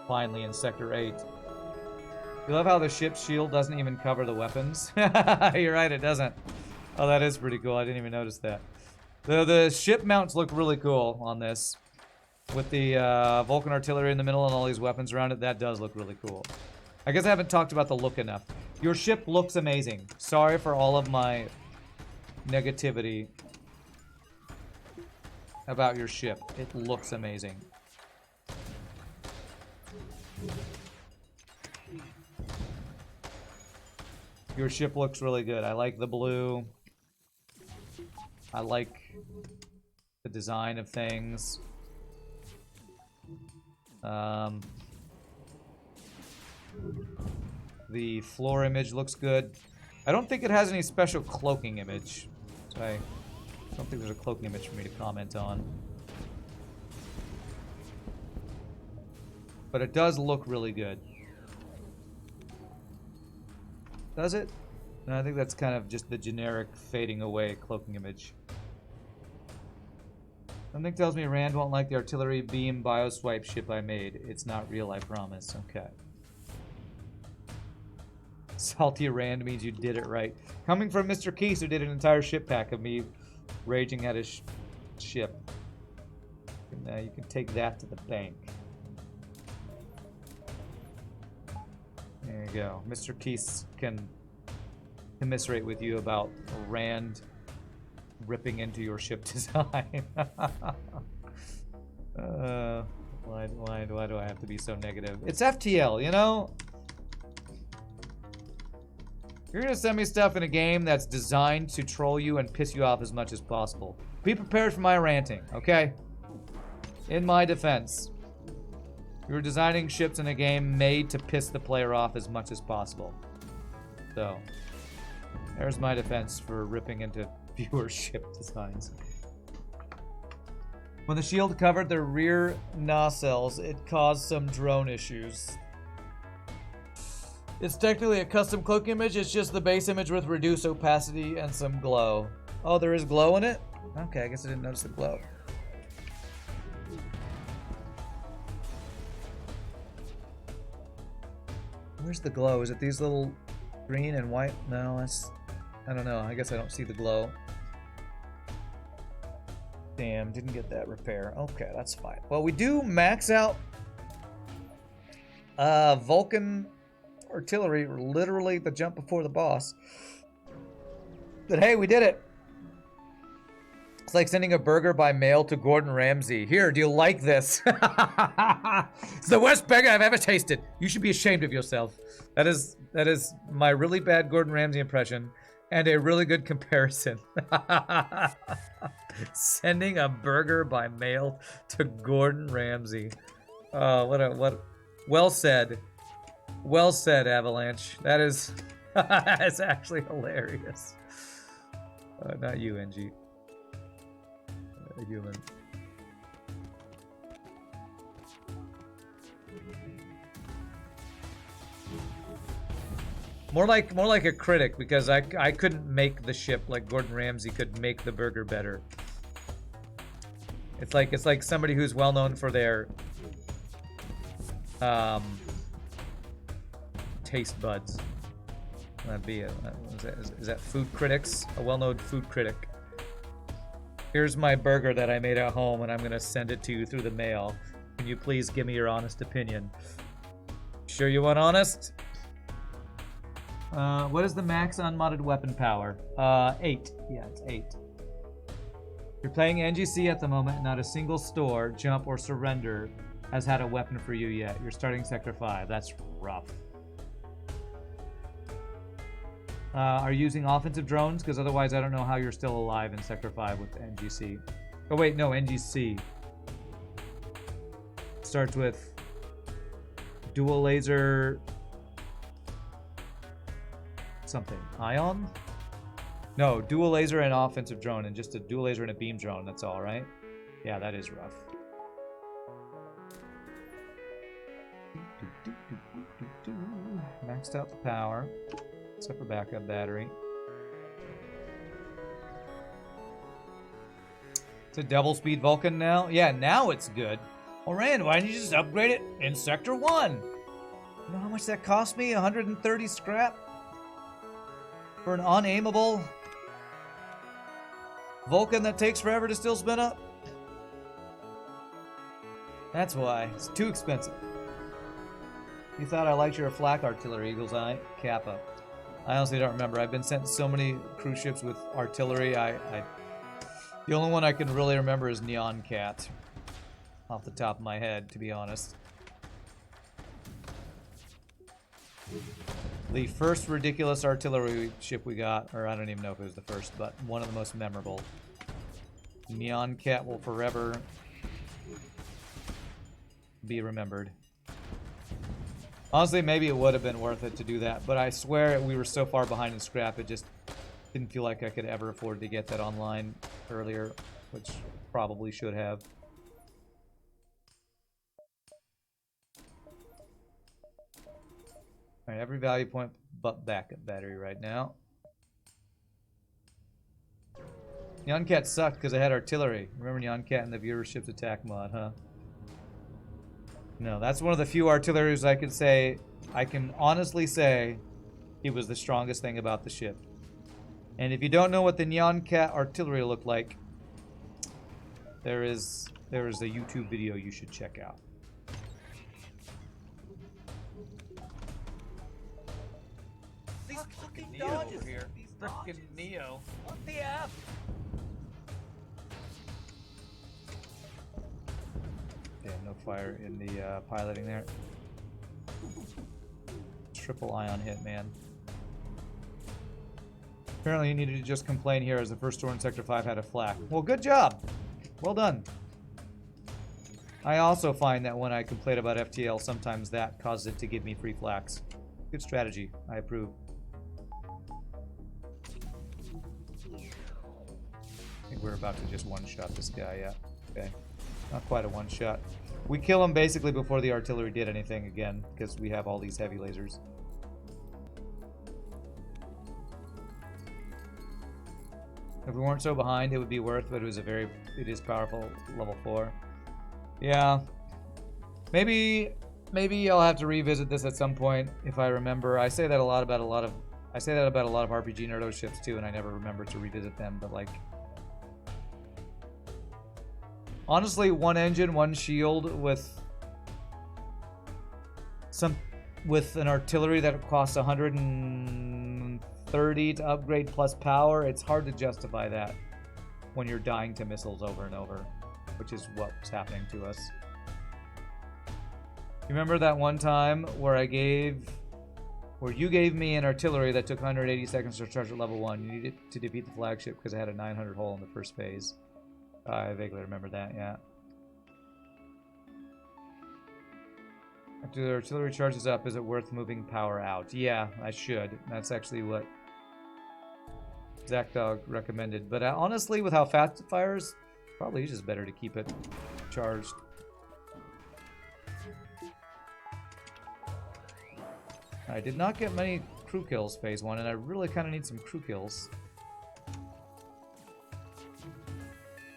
Finally in Sector 8. You love how the ship's shield doesn't even cover the weapons? You're right, it doesn't. Oh, that is pretty cool. I didn't even notice that. The ship mounts look really cool on this. With the Vulcan artillery in the middle and all these weapons around it, that does look really cool. I guess I haven't talked about the look enough. Your ship looks amazing. Sorry for all of my negativity about your ship. It looks amazing. Your ship looks really good. I like the blue. I like the design of things. The floor image looks good. I don't think it has any special cloaking image. So I don't think there's a cloaking image for me to comment on. But it does look really good. Does it? No, I think that's kind of just the generic fading away cloaking image. Something tells me Rand won't like the artillery beam bioswipe ship I made. It's not real, I promise. Okay. Salty Rand means you did it right. Coming from Mr. Keys, who did an entire ship pack of me raging at his ship. And, you can take that to the bank. There you go. Mr. Keys can commiserate with you about Rand ripping into your ship design. Why do I have to be so negative? It's FTL, you know? You're gonna send me stuff in a game that's designed to troll you and piss you off as much as possible. Be prepared for my ranting, okay? In my defense, you're designing ships in a game made to piss the player off as much as possible. So, there's my defense for ripping into viewer ship designs. When the shield covered the rear nacelles, it caused some drone issues. It's technically a custom cloak image, it's just the base image with reduced opacity and some glow. Oh, there is glow in it? Okay, I guess I didn't notice the glow. Where's the glow? Is it these little green and white? No, that's... I don't know. I guess I don't see the glow. Damn, didn't get that repair. Okay, that's fine. Well, we do max out Vulcan artillery, literally the jump before the boss. But hey, we did it. It's like sending a burger by mail to Gordon Ramsay. Here, do you like this? It's the worst burger I've ever tasted. You should be ashamed of yourself. That is my really bad Gordon Ramsay impression and a really good comparison. Sending a burger by mail to Gordon Ramsay. Well said. Well said, Avalanche. That is that's actually hilarious. Not you, NG. Human. More like a critic, because I couldn't make the ship like Gordon Ramsay could make the burger better. It's like somebody who's well known for their taste buds. That'd be is that food critics? A well-known food critic. Here's my burger that I made at home, and I'm gonna send it to you through the mail. Can you please give me your honest opinion? Sure you want honest? What is the max unmodded weapon power? 8. Yeah, it's 8. You're playing NGC at the moment. Not a single store, jump, or surrender has had a weapon for you yet. You're starting Sector 5. That's rough. Are you using offensive drones? Because otherwise I don't know how you're still alive in Sector 5 with NGC. Oh wait, no, NGC. Starts with dual laser... something. Ion? No, dual laser and offensive drone, and just a dual laser and a beam drone, that's all, right? Yeah, that is rough. Maxed out the power. Except for backup battery. It's a double speed Vulcan now? Yeah, now it's good. Well, Rand, why didn't you just upgrade it in Sector 1? You know how much that cost me? 130 scrap? For an unaimable Vulcan that takes forever to still spin up? That's why. It's too expensive. You thought I liked your flak artillery, Eagle's Eye? Kappa. I honestly don't remember. I've been sent so many cruise ships with artillery. The only one I can really remember is Neon Cat. Off the top of my head, to be honest. The first ridiculous artillery ship we got, or I don't even know if it was the first, but one of the most memorable. Neon Cat will forever be remembered. Honestly, maybe it would have been worth it to do that, but I swear we were so far behind in scrap, it just didn't feel like I could ever afford to get that online earlier, which probably should have. Alright, every value point but backup battery right now. Nyancat sucked because I had artillery. Remember Nyancat in the viewership's attack mod, huh? No, that's one of the few artilleries I can say, I can honestly say it was the strongest thing about the ship. And if you don't know what the Nyancat artillery looked like, there is a YouTube video you should check out. These fucking Neo dodges over here. These Frickin' dodges. Neo. What the F? Yeah, no fire in the piloting there. Triple ion hit, man. Apparently you needed to just complain here as the first store in Sector 5 had a flak. Well, good job! Well done. I also find that when I complain about FTL, sometimes that causes it to give me free flaks. Good strategy. I approve. I think we're about to just one-shot this guy, yeah. Okay. Not quite a one-shot. We kill him basically before the artillery did anything again, because we have all these heavy lasers. If we weren't so behind, it would be worth, but it is powerful, level 4. Yeah. Maybe I'll have to revisit this at some point if I remember. I say that about a lot of RPG Nerdo ships too, and I never remember to revisit them, but like honestly, one engine, one shield with an artillery that costs 130 to upgrade plus power, it's hard to justify that when you're dying to missiles over and over, which is what's happening to us. You remember that one time where you gave me an artillery that took 180 seconds to charge at level 1. You needed to defeat the flagship because it had a 900 hull in the first phase. I vaguely remember that, yeah. After the artillery charges up, is it worth moving power out? Yeah, I should. That's actually what Zachdogg recommended. But honestly, with how fast it fires, probably just better to keep it charged. I did not get many crew kills phase 1, and I really kind of need some crew kills.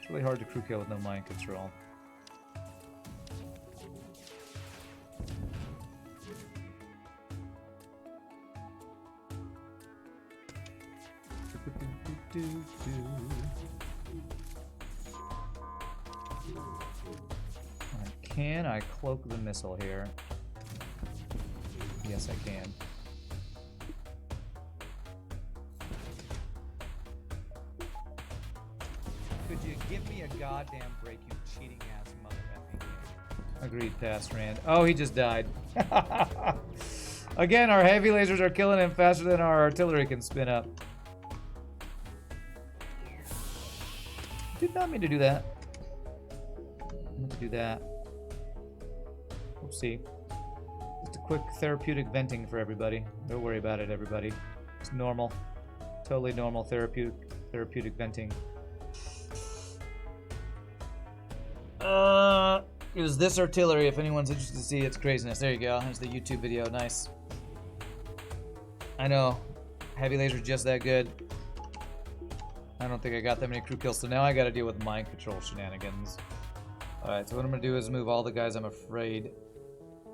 It's really hard to crew kill with no mind control. Can I cloak the missile here? Yes, I can. Could you give me a goddamn break, you cheating ass mother effing game? Agreed, Pass Rand. Oh, he just died. Again, our heavy lasers are killing him faster than our artillery can spin up. Did not mean to do that. I meant to do that. Oopsie. Just a quick therapeutic venting for everybody. Don't worry about it, everybody. It's normal. Totally normal therapeutic venting. It was this artillery, if anyone's interested to see its craziness. There you go. There's the YouTube video. Nice. I know. Heavy laser's just that good. I don't think I got that many crew kills, so now I gotta deal with mind control shenanigans. Alright, so what I'm gonna do is move all the guys I'm afraid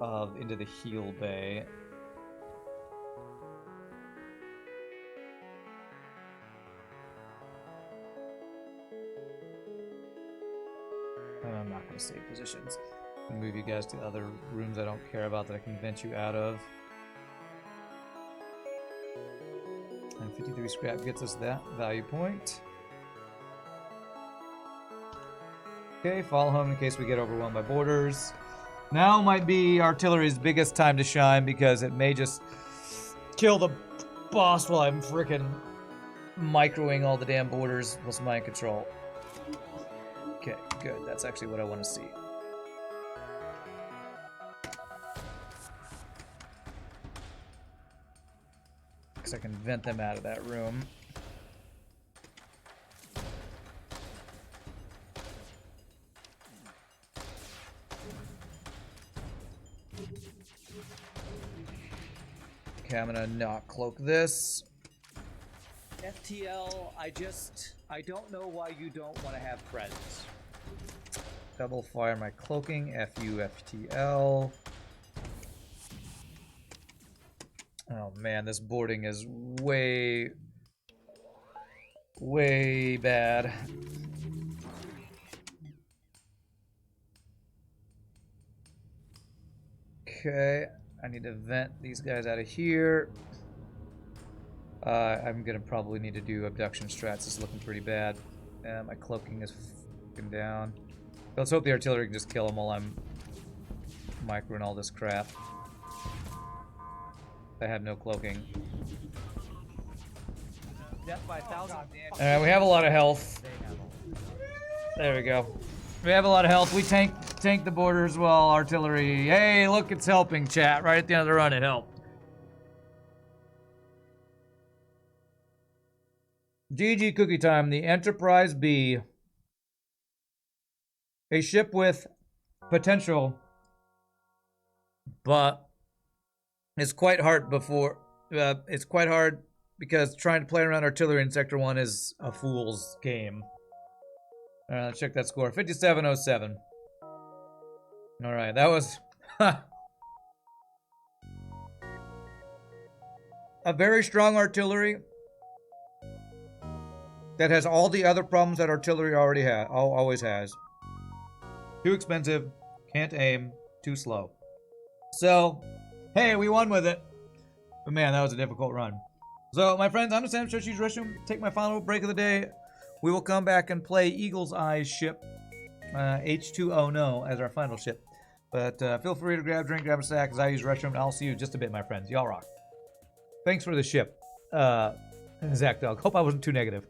of into the heal bay. And I'm not gonna save positions. I'm gonna move you guys to other rooms I don't care about that I can vent you out of. And 53 scrap gets us that value point. Okay, follow home in case we get overwhelmed by boarders. Now might be artillery's biggest time to shine because it may just kill the boss while I'm frickin' microing all the damn boarders plus mind control. Okay, good. That's actually what I want to see. Because I can vent them out of that room. Okay, I'm gonna not cloak this. FTL, I don't know why you don't want to have friends. Double fire my cloaking. FU FTL. Oh man, this boarding is way bad. Okay, I need to vent these guys out of here. I'm gonna probably need to do abduction strats. It's looking pretty bad. My cloaking is fucking down. Let's hope the artillery can just kill them while I'm microing all this crap. I have no cloaking. Death by 1,000 damage. Alright, we have a lot of health. There we go. We have a lot of health. We tank the border as well. Artillery. Hey, look, it's helping, chat. Right at the end of the run, it helped. GG cookie time. The Enterprise B. A ship with potential, but it's quite hard it's quite hard because trying to play around artillery in Sector 1 is a fool's game. Alright, let's check that score. 5707. Alright, that was a very strong artillery that has all the other problems that artillery always has. Too expensive, can't aim, too slow. So, hey, we won with it. But man, that was a difficult run. So, my friends, I'm the Sam Shoshi's Restroom. Take my final break of the day. We will come back and play Eagle's Eye's ship, H2O No, as our final ship. But feel free to grab a drink, grab a snack, as I use restroom, and I'll see you in just a bit, my friends. Y'all rock. Thanks for the ship, Zachdogg. Hope I wasn't too negative.